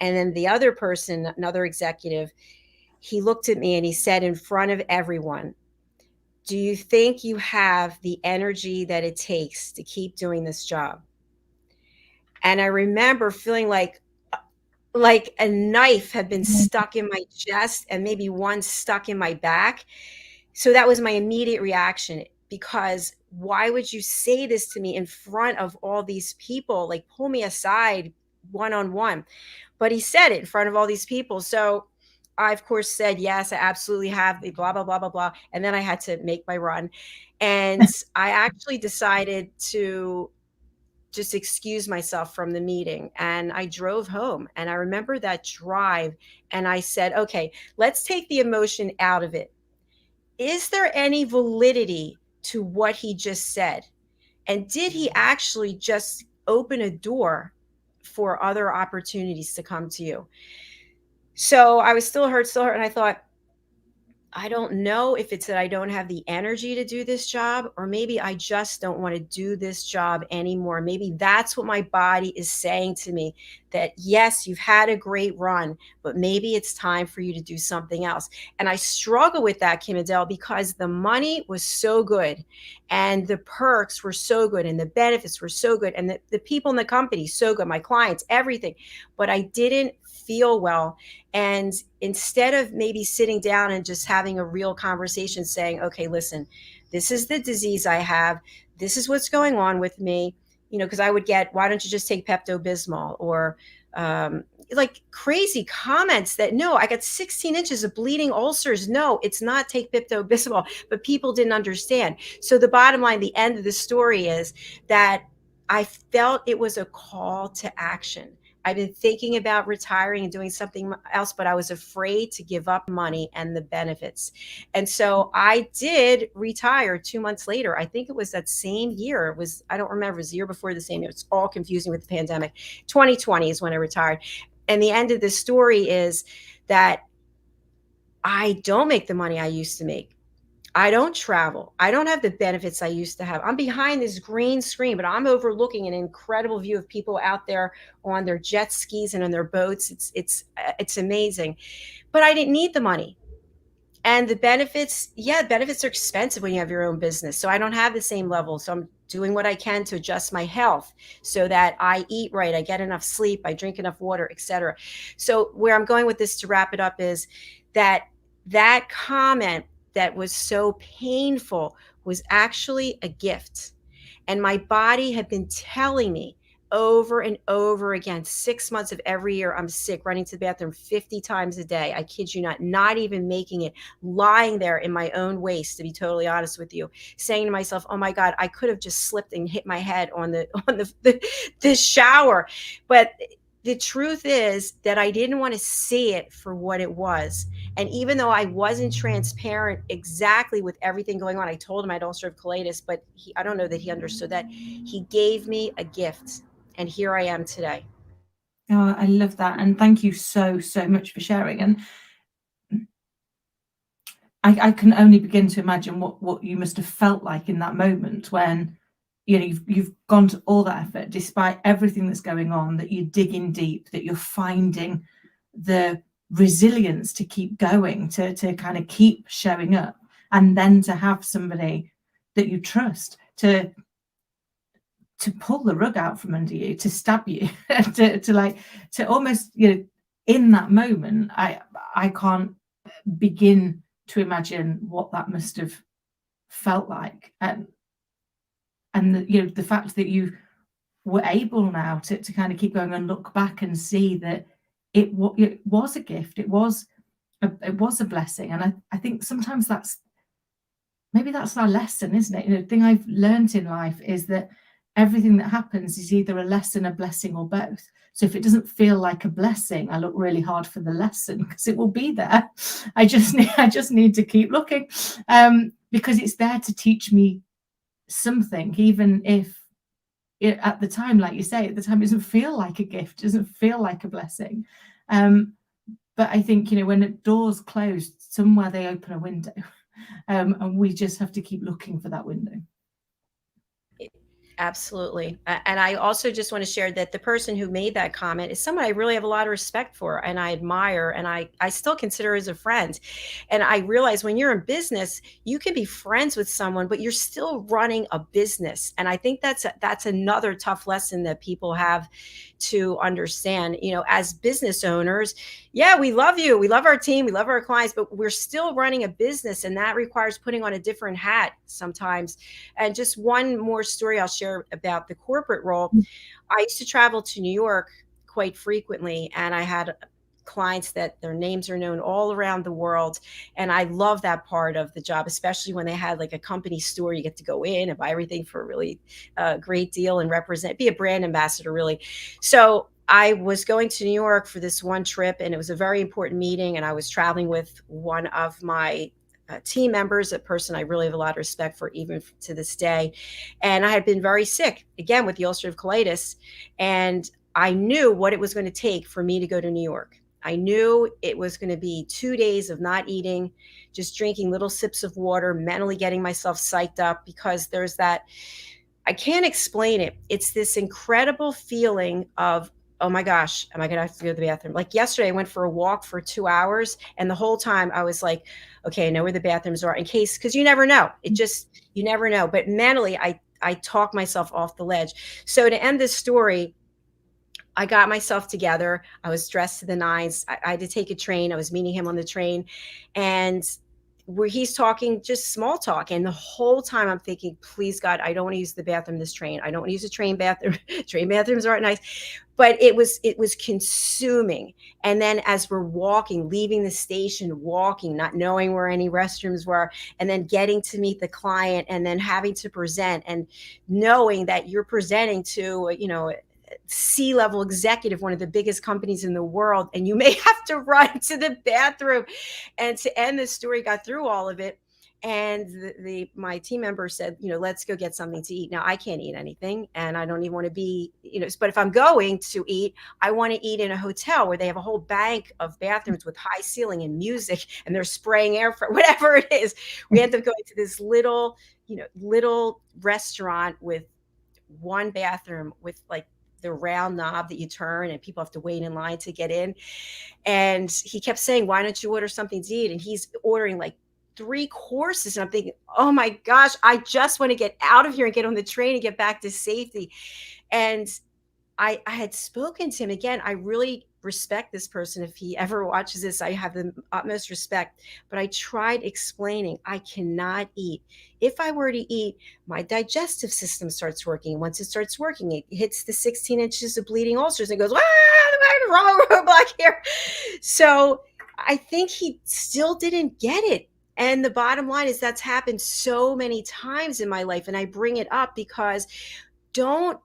And then the other person, another executive, he looked at me and he said in front of everyone, do you think you have the energy that it takes to keep doing this job? And I remember feeling like a knife had been stuck in my chest and maybe one stuck in my back. So that was my immediate reaction, because why would you say this to me in front of all these people? Like, pull me aside one-on-one. But he said it in front of all these people. So I, of course, said, yes, I absolutely have the blah, blah, blah, blah, blah. And then I had to make my run. And I actually decided to just excuse myself from the meeting. And I drove home. And I remember that drive. And I said, okay, let's take the emotion out of it. Is there any validity to what he just said? And did he actually just open a door for other opportunities to come to you? So I was still hurt. And I thought, I don't know if it's that I don't have the energy to do this job, or maybe I just don't want to do this job anymore. Maybe that's what my body is saying to me, that yes, you've had a great run, but maybe it's time for you to do something else. And I struggle with that, Kim-Adele, because the money was so good and the perks were so good and the benefits were so good and the people in the company so good, my clients, everything. But I didn't feel well. And instead of maybe sitting down and just having a real conversation saying, okay, listen, this is the disease I have. This is what's going on with me. You know, because I would get, why don't you just take Pepto-Bismol? Or like crazy comments that, no, I got 16 inches of bleeding ulcers. No, it's not take Pepto-Bismol. But people didn't understand. So the bottom line, the end of the story is that I felt it was a call to action. I've been thinking about retiring and doing something else, but I was afraid to give up money and the benefits. And so I did retire 2 months later. I think it was that same year. It was, I don't remember, it was the year before the same year. It's all confusing with the pandemic. 2020 is when I retired. And the end of the story is that I don't make the money I used to make. I don't travel. I don't have the benefits I used to have. I'm behind this green screen, but I'm overlooking an incredible view of people out there on their jet skis and on their boats. It's amazing. But I didn't need the money. And the benefits, yeah, benefits are expensive when you have your own business. So I don't have the same level. So I'm doing what I can to adjust my health so that I eat right, I get enough sleep, I drink enough water, etc. So where I'm going with this to wrap it up is that that comment that was so painful was actually a gift. And my body had been telling me over and over again, 6 months of every year, I'm sick, running to the bathroom 50 times a day. I kid you not even making it, lying there in my own waste, to be totally honest with you, saying to myself, oh my God, I could have just slipped and hit my head on the shower. But the truth is that I didn't want to see it for what it was. And even though I wasn't transparent exactly with everything going on, I told him I had ulcerative colitis, but I don't know that he understood that. He gave me a gift, and here I am today. Oh, I love that. And thank you so, so much for sharing. And I can only begin to imagine what you must have felt like in that moment when, you know, you've gone to all that effort, despite everything that's going on, that you're digging deep, that you're finding the resilience to keep going, to kind of keep showing up, and then to have somebody that you trust to pull the rug out from under you, to stab you, to almost, you know, in that moment, I can't begin to imagine what that must have felt like. And you know, the fact that you were able now to kind of keep going and look back and see that it was a gift, it was a blessing. And I think sometimes maybe that's our lesson, isn't it? You know, the thing I've learned in life is that everything that happens is either a lesson, a blessing, or both. So if it doesn't feel like a blessing, I look really hard for the lesson, because it will be there. I just need to keep looking, because it's there to teach me something, even if at the time, like you say, at the time, it doesn't feel like a gift, doesn't feel like a blessing. But I think, you know, when the doors close, somewhere they open a window, and we just have to keep looking for that window. Absolutely. And I also just want to share that the person who made that comment is someone I really have a lot of respect for and I admire, and I still consider as a friend. And I realize when you're in business, you can be friends with someone, but you're still running a business. And I think that's another tough lesson that people have to understand. You know, as business owners, yeah, we love you, we love our team, we love our clients, but we're still running a business, and that requires putting on a different hat sometimes. And just one more story I'll share about the corporate role. I used to travel to New York quite frequently, and I had clients that their names are known all around the world. And I love that part of the job, especially when they had like a company store. You get to go in and buy everything for a really great deal and be a brand ambassador, really. So I was going to New York for this one trip, and it was a very important meeting. And I was traveling with one of my team members, a person I really have a lot of respect for, even to this day. And I had been very sick, again, with the ulcerative colitis. And I knew what it was going to take for me to go to New York. I knew it was going to be 2 days of not eating, just drinking little sips of water, mentally getting myself psyched up, because there's that, I can't explain it. It's this incredible feeling of, oh my gosh, am I going to have to go to the bathroom? Like yesterday, I went for a walk for 2 hours, and the whole time I was like, okay, I know where the bathrooms are, in case, because you never know. You never know. But mentally, I talk myself off the ledge. So to end this story, I got myself together. I was dressed to the nines. I had to take a train. I was meeting him on the train, and where he's talking just small talk. And the whole time I'm thinking, please God, I don't want to use the bathroom this train. I don't want to use a train bathroom. Train bathrooms aren't nice. But it was consuming. And then as we're walking, leaving the station, walking, not knowing where any restrooms were, and then getting to meet the client, and then having to present, and knowing that you're presenting to, you know, C-level executive, one of the biggest companies in the world, and you may have to run to the bathroom. And to end this story, got through all of it, And my team member said, let's go get something to eat. Now I can't eat anything, and I don't even want to be, but if I'm going to eat, I want to eat in a hotel where they have a whole bank of bathrooms with high ceiling and music, and they're spraying air for whatever it is. We end up going to this little restaurant with one bathroom with like the round knob that you turn, and people have to wait in line to get in. And he kept saying, why don't you order something to eat? And he's ordering like 3 courses. And I'm thinking, oh my gosh, I just want to get out of here and get on the train and get back to safety. And I had spoken to him again. I really respect this person. If he ever watches this, I have the utmost respect. But I tried explaining I cannot eat. If I were to eat, my digestive system starts working. Once it starts working, it hits the 16 inches of bleeding ulcers and goes, ah, wrong roadblock here. So I think he still didn't get it. And the bottom line is that's happened so many times in my life. And I bring it up because don't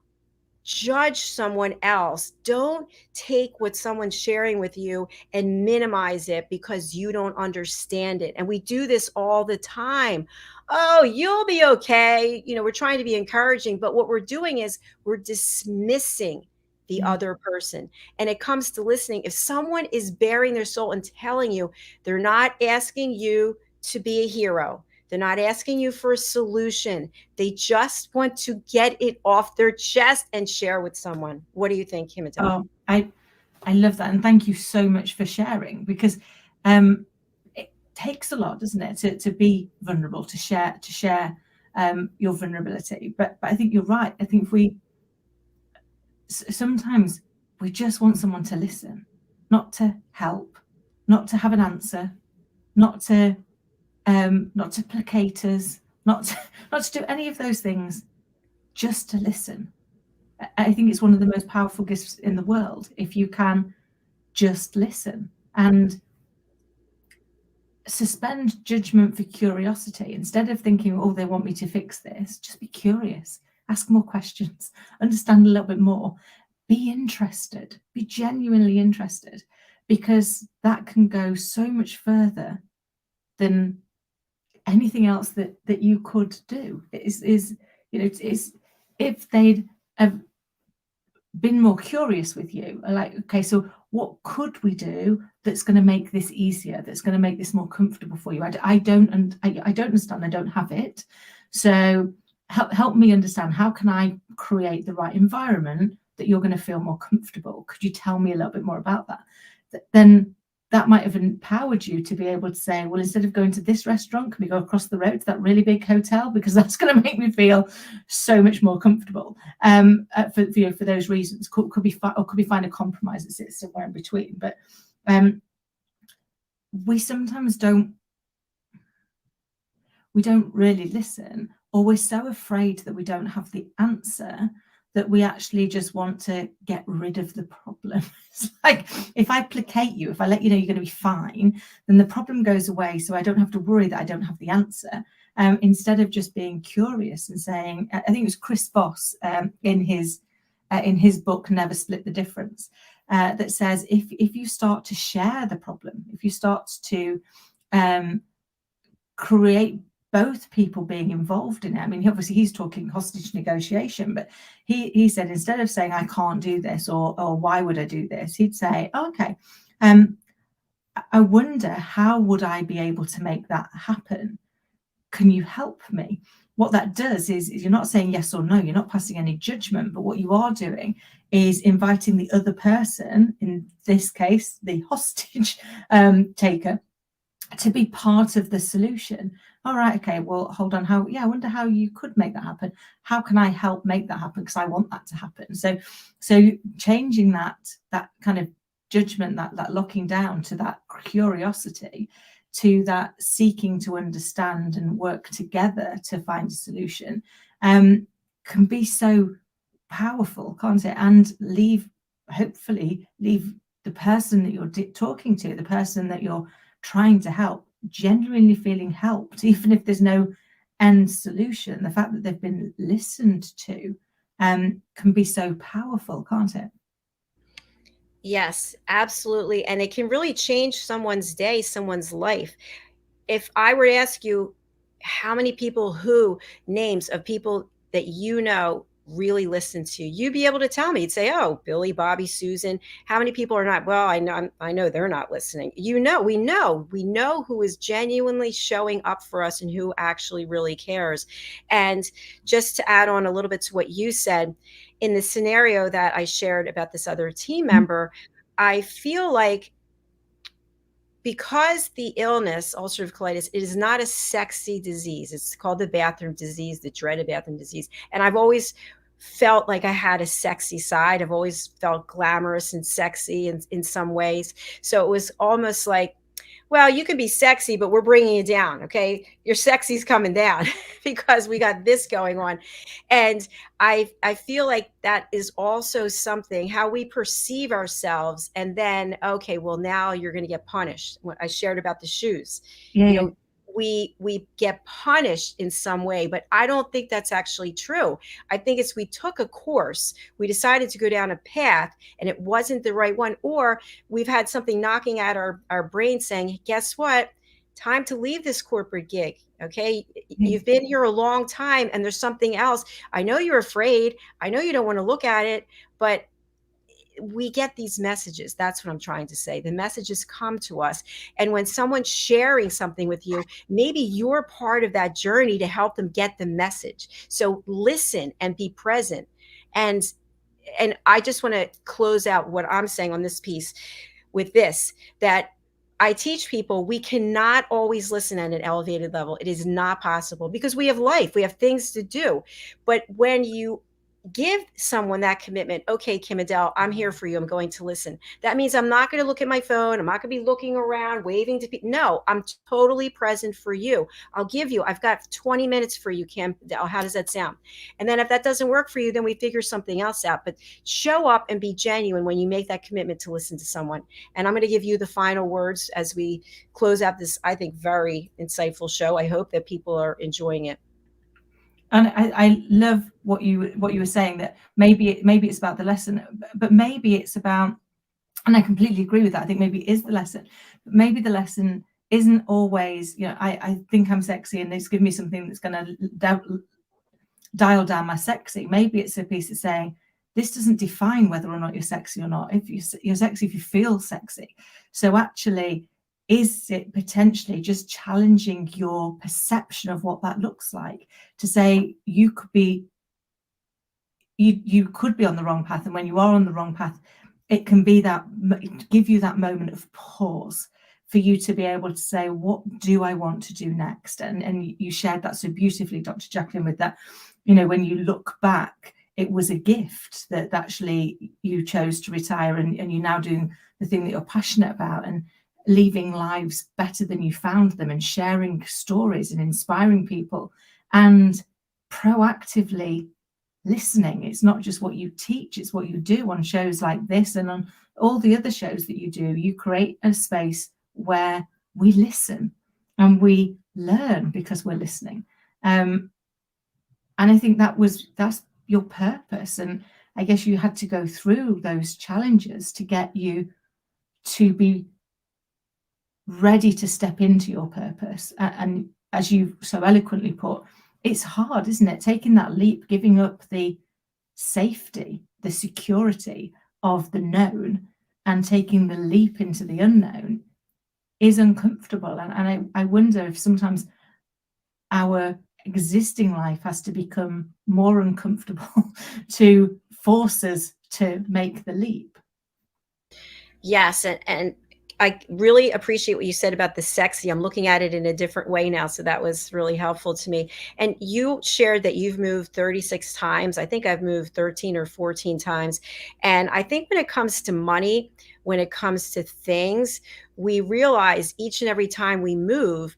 judge someone else. Don't take what someone's sharing with you and minimize it because you don't understand it. And we do this all the time. Oh, you'll be okay. We're trying to be encouraging, but what we're doing is we're dismissing the other person. And it comes to listening. If someone is bearing their soul and telling you, they're not asking you to be a hero. They're not asking you for a solution. They just want to get it off their chest and share with someone. What do you think, Kim-Adele? Oh, I love that. And thank you so much for sharing, because it takes a lot, doesn't it, to be vulnerable, to share your vulnerability. But I think you're right. I think sometimes we just want someone to listen, not to help, not to have an answer, not to placate us, not to do any of those things, just to listen. I think it's one of the most powerful gifts in the world if you can just listen and suspend judgment for curiosity. Instead of thinking, oh, they want me to fix this, just be curious, ask more questions, understand a little bit more, be interested, be genuinely interested, because that can go so much further than anything else that you could do. Is if they'd have been more curious with you, like, okay, so what could we do that's going to make this easier, that's going to make this more comfortable for you? I don't understand, I don't have it, so help me understand, how can I create the right environment that you're going to feel more comfortable? Could you tell me a little bit more about that? Then that might have empowered you to be able to say, well, instead of going to this restaurant, can we go across the road to that really big hotel? Because that's going to make me feel so much more comfortable. For those reasons, could we find a compromise that sits somewhere in between? But we sometimes don't really listen, or we're so afraid that we don't have the answer that we actually just want to get rid of the problem. It's like, if I placate you, if I let you know you're going to be fine, then the problem goes away, so I don't have to worry that I don't have the answer. Instead of just being curious and saying, I think it was Chris Voss in his book Never Split the Difference, that says, if you start to share the problem, if you start to create both people being involved in it. I mean, obviously he's talking hostage negotiation, but he said, instead of saying I can't do this, or why would I do this, he'd say, oh, okay, I wonder, how would I be able to make that happen? Can you help me? What that does is you're not saying yes or no, you're not passing any judgment, but what you are doing is inviting the other person, in this case the hostage taker, to be part of the solution. All right, okay, well, hold on, I wonder how you could make that happen. How can I help make that happen? Because I want that to happen. So changing that kind of judgment, that locking down, to that curiosity, to that seeking to understand and work together to find a solution, can be so powerful, can't it? And hopefully leave the person that you're talking to, the person that you're trying to help, genuinely feeling helped, even if there's no end solution. The fact that they've been listened to can be so powerful, can't it? Yes, absolutely. And it can really change someone's day, someone's life. If I were to ask you, how many people names of people that really listen to you, be able to tell me. You'd say, oh, Billy, Bobby, Susan. How many people are not? Well, I know they're not listening. We know who is genuinely showing up for us and who actually really cares. And just to add on a little bit to what you said, in the scenario that I shared about this other team member, I feel like, because the illness, ulcerative colitis, it is not a sexy disease. It's called the bathroom disease, the dreaded bathroom disease. And I've always felt like I had a sexy side. I've always felt glamorous and sexy in some ways. So it was almost like, well, you can be sexy, but we're bringing you down. Okay. Your sexy's coming down because we got this going on. And I feel like that is also something, how we perceive ourselves. And then, okay, well, now you're going to get punished. What I shared about the shoes, Yeah. We get punished in some way, but I don't think that's actually true. I think it's, we took a course, we decided to go down a path and it wasn't the right one, or we've had something knocking at our brain saying, guess what? Time to leave this corporate gig. Okay. You've been here a long time and there's something else. I know you're afraid. I know you don't want to look at it, but we get these messages. That's what I'm trying to say. The messages come to us. And when someone's sharing something with you, maybe you're part of that journey to help them get the message. So listen and be present. And I just want to close out what I'm saying on this piece with this, that I teach people we cannot always listen at an elevated level. It is not possible because we have life, we have things to do. But when you give someone that commitment, okay, Kim-Adele, I'm here for you, I'm going to listen, that means I'm not going to look at my phone, I'm not going to be looking around waving to people. No, I'm totally present for you. I've got 20 minutes for you, Kim-Adele. How does that sound? And then if that doesn't work for you, then we figure something else out. But show up and be genuine when you make that commitment to listen to someone. And I'm going to give you the final words as we close out this, I think, very insightful show. I hope that people are enjoying it. And I love what you were saying, that maybe it's about the lesson, but maybe it's about, and I completely agree with that. I think maybe it is the lesson, but maybe the lesson isn't always, I think I'm sexy and it's giving me something that's going to dial down my sexy. Maybe it's a piece of saying, this doesn't define whether or not you're sexy or not. If you're sexy, if you feel sexy. So actually, is it potentially just challenging your perception of what that looks like, to say you could be on the wrong path, and when you are on the wrong path, it can be that, give you that moment of pause for you to be able to say, what do I want to do next? And you shared that so beautifully, Dr. JACALYN, with that, when you look back, it was a gift that actually you chose to retire, and you're now doing the thing that you're passionate about, and leaving lives better than you found them, and sharing stories and inspiring people, and proactively listening. It's not just what you teach, it's what you do on shows like this and on all the other shows that you do. You create a space where we listen and we learn because we're listening. And I think that's your purpose. And I guess you had to go through those challenges to get you to be ready to step into your purpose. And as you so eloquently put, it's hard, isn't it? Taking that leap, giving up the safety, the security of the known, and taking the leap into the unknown is uncomfortable. And I wonder if sometimes our existing life has to become more uncomfortable to force us to make the leap. Yes, and I really appreciate what you said about the sexy. I'm looking at it in a different way now, so that was really helpful to me. And you shared that you've moved 36 times. I think I've moved 13 or 14 times. And I think when it comes to money, when it comes to things, we realize each and every time we move,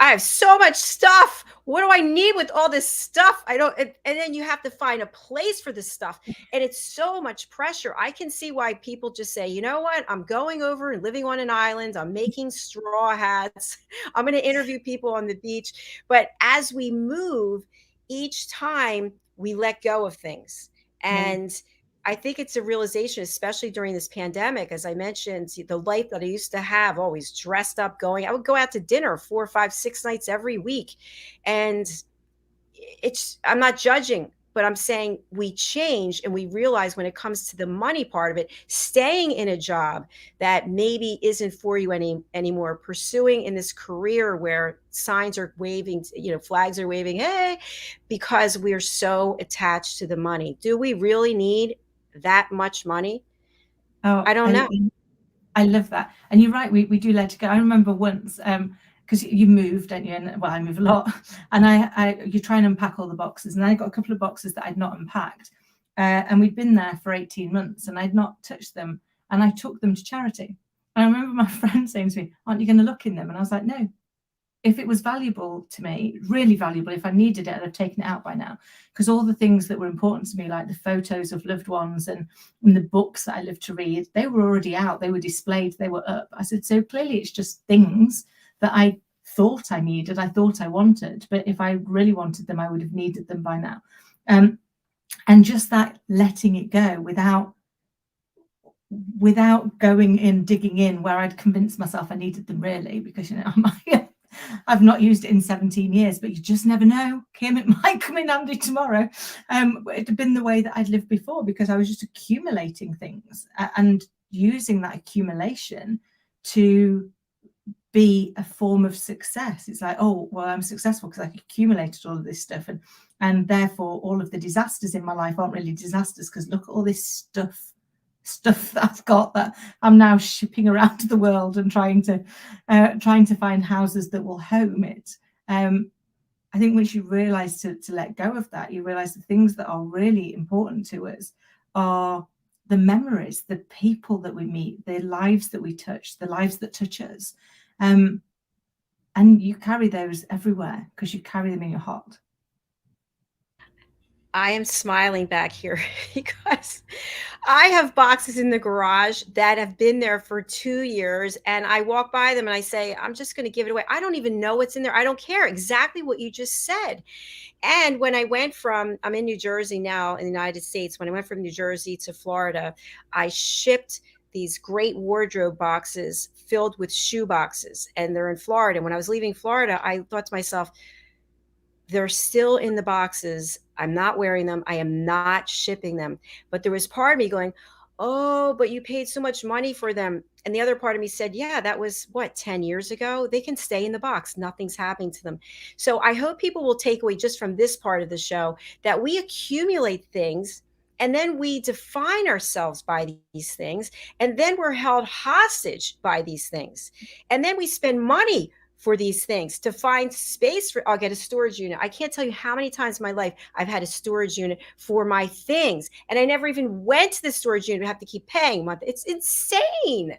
I have so much stuff. What do I need with all this stuff? I don't, and then you have to find a place for this stuff. And it's so much pressure. I can see why people just say, you know what? I'm going over and living on an island. I'm making straw hats. I'm going to interview people on the beach. But as we move, each time we let go of things. And I think it's a realization, especially during this pandemic, as I mentioned, the life that I used to have, always dressed up, I would go out to dinner 4, 5, 6 nights every week. And I'm not judging, but I'm saying we change and we realize when it comes to the money part of it, staying in a job that maybe isn't for you anymore, pursuing in this career where signs are waving, flags are waving, hey, because we're so attached to the money. Do we really need that much money? Oh, I don't know. I love that. And you're right, we do let it go. I remember once, because you move, don't you? And well, I move a lot. And you try and unpack all the boxes. And I got a couple of boxes that I'd not unpacked. And we'd been there for 18 months and I'd not touched them. And I took them to charity. And I remember my friend saying to me, aren't you going to look in them? And I was like, no. If it was valuable to me, really valuable, if I needed it, I'd have taken it out by now. Because all the things that were important to me, like the photos of loved ones and the books that I lived to read, they were already out, they were displayed, they were up. I said, so clearly it's just things that I thought I needed, I thought I wanted, but if I really wanted them, I would have needed them by now. And just that letting it go without going in, digging in where I'd convinced myself I needed them really, because, I've not used it in 17 years, but you just never know, Kim, it might come in handy tomorrow. It had been the way that I'd lived before because I was just accumulating things and using that accumulation to be a form of success. It's like, oh, well, I'm successful because I accumulated all of this stuff. And therefore, all of the disasters in my life aren't really disasters because look at all this stuff that I've got that I'm now shipping around the world and trying to find houses that will home it. I think once you realize to let go of that, you realize the things that are really important to us are the memories, the people that we meet, the lives that we touch, the lives that touch us. And you carry those everywhere because you carry them in your heart. I am smiling back here because I have boxes in the garage that have been there for 2 years and I walk by them and I say, I'm just going to give it away. I don't even know what's in there. I don't care. Exactly what you just said. And when I went I'm in New Jersey now in the United States. When I went from New Jersey to Florida, I shipped these great wardrobe boxes filled with shoe boxes and they're in Florida. And when I was leaving Florida, I thought to myself, they're still in the boxes. I'm not wearing them. I am not shipping them. But there was part of me going, oh, but you paid so much money for them. And the other part of me said, yeah, that was 10 years ago? They can stay in the box. Nothing's happening to them. So I hope people will take away just from this part of the show that we accumulate things and then we define ourselves by these things. And then we're held hostage by these things. And then we spend money for these things to find space I'll get a storage unit. I can't tell you how many times in my life I've had a storage unit for my things. And I never even went to the storage unit. I have to keep paying a month. It's insane.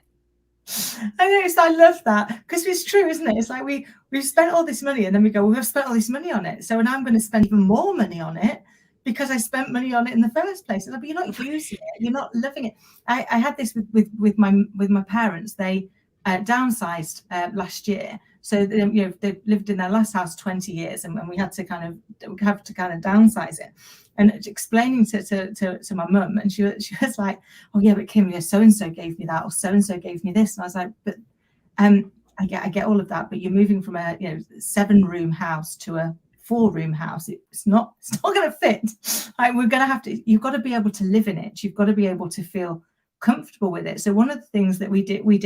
I love that because it's true, isn't it? It's like we've spent all this money and then we go, we've spent all this money on it. So now I'm going to spend even more money on it because I spent money on it in the first place. But you're not using it. You're not loving it. I had this with my parents. They downsized last year. So they lived in their last house 20 years, and we had to kind of downsize it. And explaining to my mum, and she was like, "Oh yeah, but Kim, so and so gave me that, or so and so gave me this." And I was like, "But I get all of that, but you're moving from a 7-room house to a 4-room house. It's not going to fit. We're going to have to. You've got to be able to live in it. You've got to be able to feel comfortable with it." So one of the things that we did with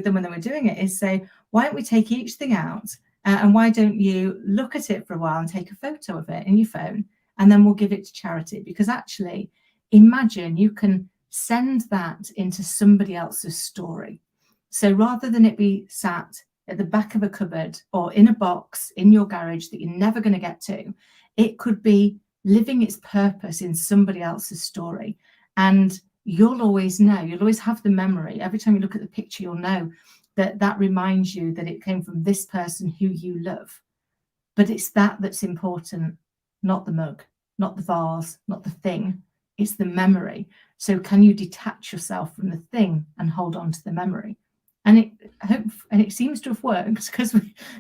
them when they were doing it is say, why don't we take each thing out and why don't you look at it for a while and take a photo of it in your phone and then we'll give it to charity? Because actually, imagine you can send that into somebody else's story. So rather than it be sat at the back of a cupboard or in a box in your garage that you're never going to get to, it could be living its purpose in somebody else's story. And you'll always know, you'll always have the memory. Every time you look at the picture, you'll know that reminds you that it came from this person who you love. But it's that's important, not the mug, not the vase, not the thing. It's the memory. So can you detach yourself from the thing and hold on to the memory? And it seems to have worked because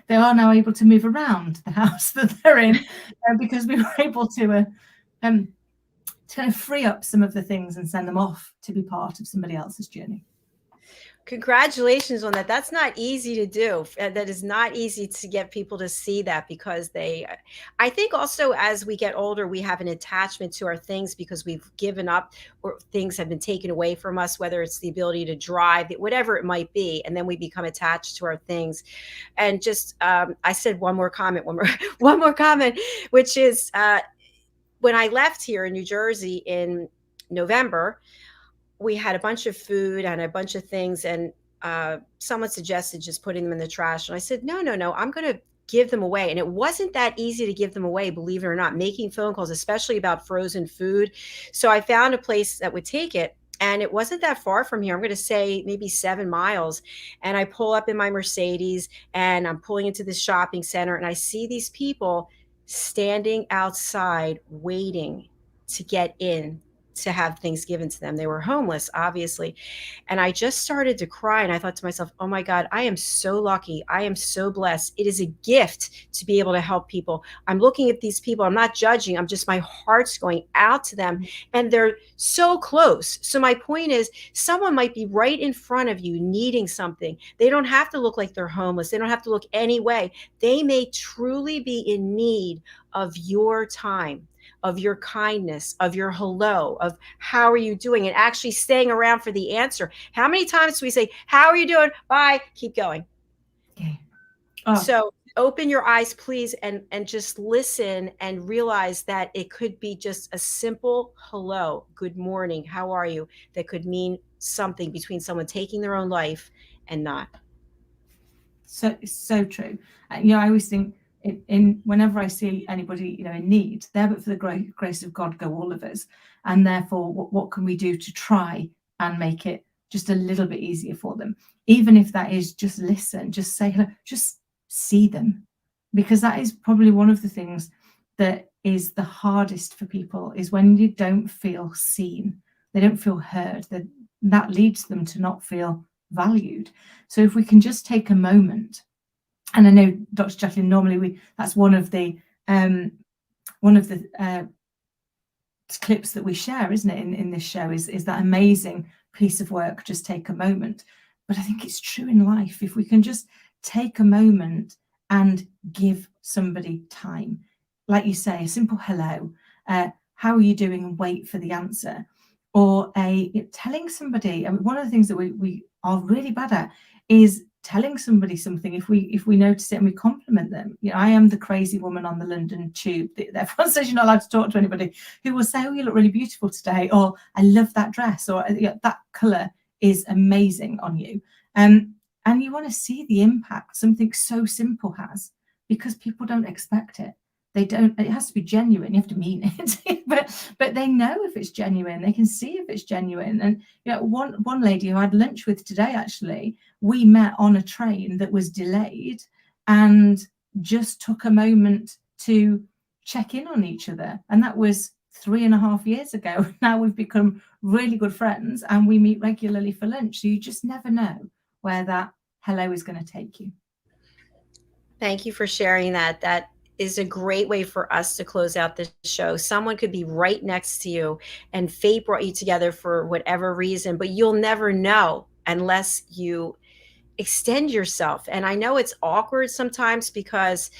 they are now able to move around the house that they're in because we were able to to kind of free up some of the things and send them off to be part of somebody else's journey. Congratulations on that. That's not easy to do. That is not easy to get people to see that, because I think also as we get older, we have an attachment to our things because we've given up or things have been taken away from us, whether it's the ability to drive, whatever it might be. And then we become attached to our things. And just, I said one more comment, one more comment, which is when I left here in New Jersey in November, we had a bunch of food and a bunch of things, and someone suggested just putting them in the trash. And I said, no, I'm going to give them away. And it wasn't that easy to give them away, believe it or not, making phone calls, especially about frozen food. So I found a place that would take it. And it wasn't that far from here. I'm going to say maybe 7 miles. And I pull up in my Mercedes and I'm pulling into this shopping center, and I see these people standing outside waiting to get in to have things given to them. They were homeless, obviously. And I just started to cry, and I thought to myself, oh my God, I am so lucky. I am so blessed. It is a gift to be able to help people. I'm looking at these people. I'm not judging. My heart's going out to them, and they're so close. So my point is, someone might be right in front of you needing something. They don't have to look like they're homeless. They don't have to look any way. They may truly be in need of your time, of your kindness, of your hello, of how are you doing, and actually staying around for the answer. How many times do we say, how are you doing? Bye, keep going. Okay. Oh. So open your eyes, please, and just listen and realize that it could be just a simple hello, good morning, how are you, that could mean something between someone taking their own life and not. So true. I always think, whenever I see anybody, in need, there but for the grace of God go all of us. And therefore, what can we do to try and make it just a little bit easier for them? Even if that is just listen, just say hello, just see them. Because that is probably one of the things that is the hardest for people, is when you don't feel seen, they don't feel heard, that leads them to not feel valued. So if we can just take a moment. And I know, Dr. JACALYN, normally that's one of the clips that we share, isn't it, in this show, is that amazing piece of work, just take a moment. But I think it's true in life. If we can just take a moment and give somebody time, like you say, a simple hello, how are you doing, and wait for the answer. Or telling somebody, one of the things that we are really bad at is telling somebody something if we notice it and we compliment them. I am the crazy woman on the London tube. Everyone says you're not allowed to talk to anybody, who will say, oh, you look really beautiful today, or I love that dress, or that colour is amazing on you. And you want to see the impact something so simple has, because people don't expect it. They don't. It has to be genuine. You have to mean it, but they know if it's genuine. They can see if it's genuine. And one lady who I had lunch with today, actually, we met on a train that was delayed, and just took a moment to check in on each other. And that was 3.5 years ago. Now we've become really good friends, and we meet regularly for lunch. So you just never know where that hello is going to take you. Thank you for sharing that. That is a great way for us to close out the show. Someone could be right next to you, and fate brought you together for whatever reason, but you'll never know unless you extend yourself. And I know it's awkward sometimes because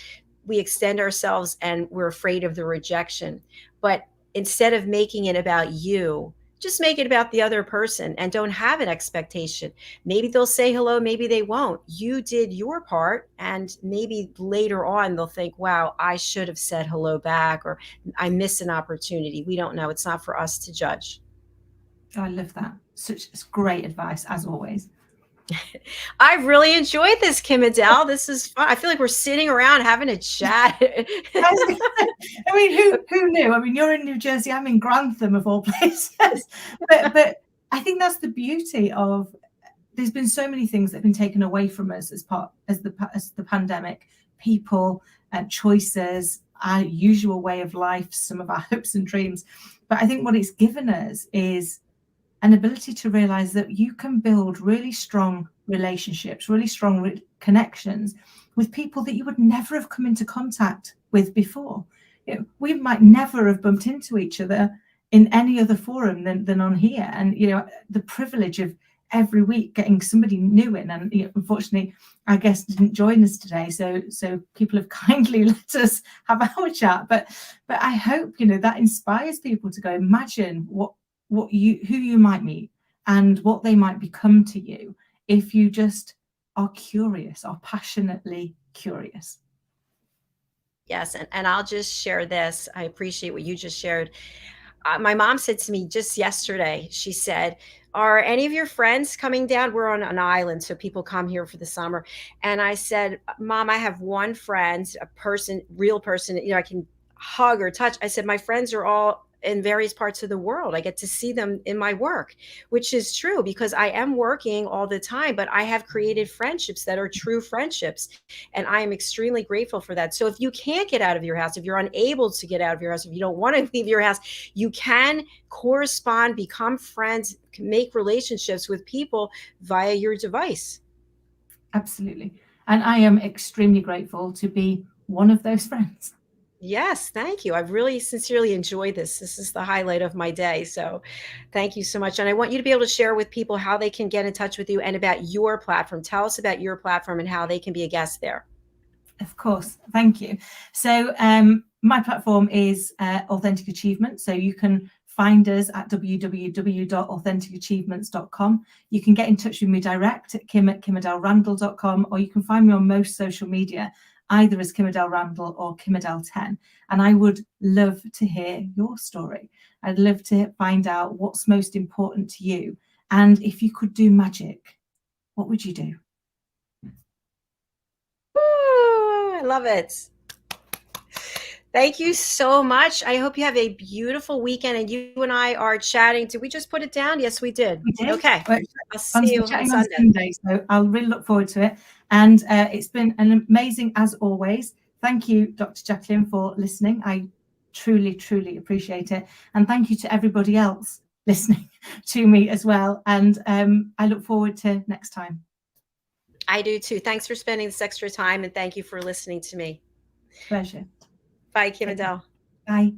we extend ourselves and we're afraid of the rejection. But instead of making it about you, just make it about the other person, and don't have an expectation. Maybe they'll say hello, maybe they won't. You did your part, and maybe later on they'll think, wow, I should have said hello back, or I missed an opportunity. We don't know. It's not for us to judge. Oh, I love that. Such great advice, as always. I really enjoyed this, Kim-Adele. This is fun. I feel like we're sitting around having a chat. I mean, who knew? I mean, you're in New Jersey, I'm in Grantham, of all places. But I think that's the beauty of. There's been so many things that have been taken away from us as the pandemic. People, choices, our usual way of life, some of our hopes and dreams. But I think what it's given us is an ability to realize that you can build really strong relationships, really strong connections with people that you would never have come into contact with before. We might never have bumped into each other in any other forum than on here. And, you know, the privilege of every week getting somebody new in, and, you know, unfortunately our guest didn't join us today, so people have kindly let us have our chat, but I hope, you know, that inspires people to go, imagine who you might meet and what they might become to you if you just are curious, are passionately curious. Yes, and I'll just share this. I appreciate what you just shared. My mom said to me just yesterday, she said, "Are any of your friends coming down? We're on an island, so people come here for the summer." And I said, "Mom, I have one friend, a person, real person, you know, I can hug or touch." I said, "My friends are all in various parts of the world. I get to see them in my work," which is true because I am working all the time, but I have created friendships that are true friendships. And I am extremely grateful for that. So if you can't get out of your house, if you're unable to get out of your house, if you don't want to leave your house, you can correspond, become friends, make relationships with people via your device. Absolutely. And I am extremely grateful to be one of those friends. Yes, thank you. I've really sincerely enjoyed this. This is the highlight of my day. So thank you so much. And I want you to be able to share with people how they can get in touch with you and about your platform. Tell us about your platform and how they can be a guest there. Of course. Thank you. So my platform is Authentic Achievement. So you can find us at www.authenticachievements.com. You can get in touch with me direct at kim@kimadelrandall.com, or you can find me on most social media, either as Kim-Adele Randall or Kim-Adele10. And I would love to hear your story. I'd love to find out what's most important to you. And if you could do magic, what would you do? Woo, I love it. Thank you so much. I hope you have a beautiful weekend, and you and I are chatting. Did we just put it down? Yes, we did. We did. Okay. Well, I'll see you on Sunday. So I'll really look forward to it. And it's been an amazing, as always. Thank you, Dr. JACALYN, for listening. I truly, truly appreciate it. And thank you to everybody else listening to me as well. And I look forward to next time. I do too. Thanks for spending this extra time, and thank you for listening to me. Pleasure. Bye, Kim-Adele. Bye.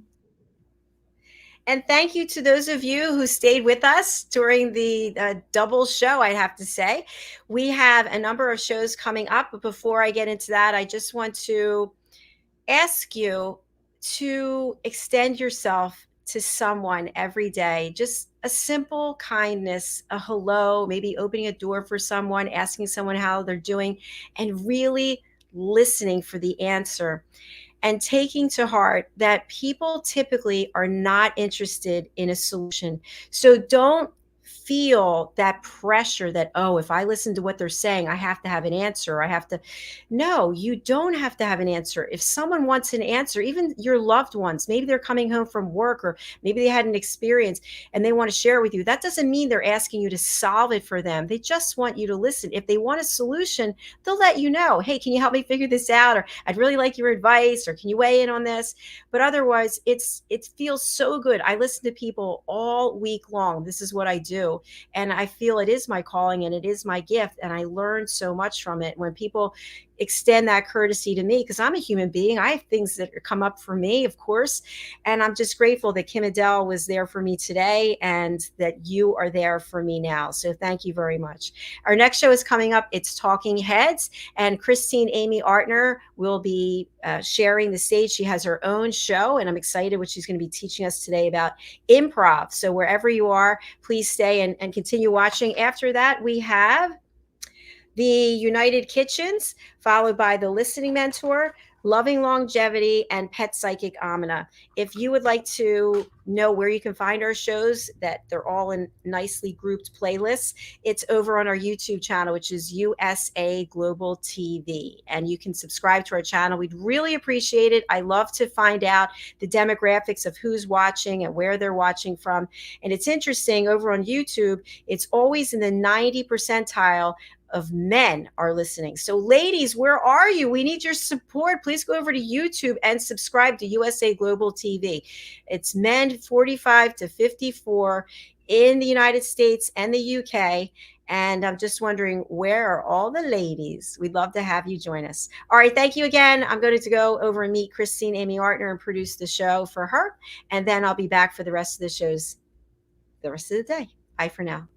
And thank you to those of you who stayed with us during the double show, I have to say. We have a number of shows coming up, but before I get into that, I just want to ask you to extend yourself to someone every day. Just a simple kindness, a hello, maybe opening a door for someone, asking someone how they're doing, and really listening for the answer. And taking to heart that people typically are not interested in a solution. So don't feel that pressure that, oh, if I listen to what they're saying, I have to have an answer. I have to. No, you don't have to have an answer. If someone wants an answer, even your loved ones, maybe they're coming home from work, or maybe they had an experience and they want to share with you, that doesn't mean they're asking you to solve it for them. They just want you to listen. If they want a solution, they'll let you know, hey, can you help me figure this out? Or I'd really like your advice, or can you weigh in on this? But otherwise, it feels so good. I listen to people all week long. This is what I do. And I feel it is my calling and it is my gift. And I learn so much from it when people extend that courtesy to me, because I'm a human being. I have things that come up for me, of course. And I'm just grateful that Kim-Adele was there for me today and that you are there for me now. So thank you very much. Our next show is coming up. It's Talking Heads, and Christine Amy Artner will be sharing the stage. She has her own show, and I'm excited what she's going to be teaching us today about improv. So wherever you are, please stay and continue watching. After that, we have the United Kitchens, followed by the Listening Mentor, Loving Longevity, and Pet Psychic Amina. If you would like to know where you can find our shows, that they're all in nicely grouped playlists, it's over on our YouTube channel, which is USA Global TV. And you can subscribe to our channel. We'd really appreciate it. I love to find out the demographics of who's watching and where they're watching from. And it's interesting, over on YouTube, it's always in the 90 percentile of men are listening. So ladies, where are you? We need your support. Please go over to YouTube and subscribe to USA Global TV. It's men 45 to 54 in the United States and the UK. And I'm just wondering, where are all the ladies? We'd love to have you join us. All right, thank you again. I'm going to go over and meet Christine Amy Artner and produce the show for her. And then I'll be back for the rest of the shows the rest of the day. Bye for now.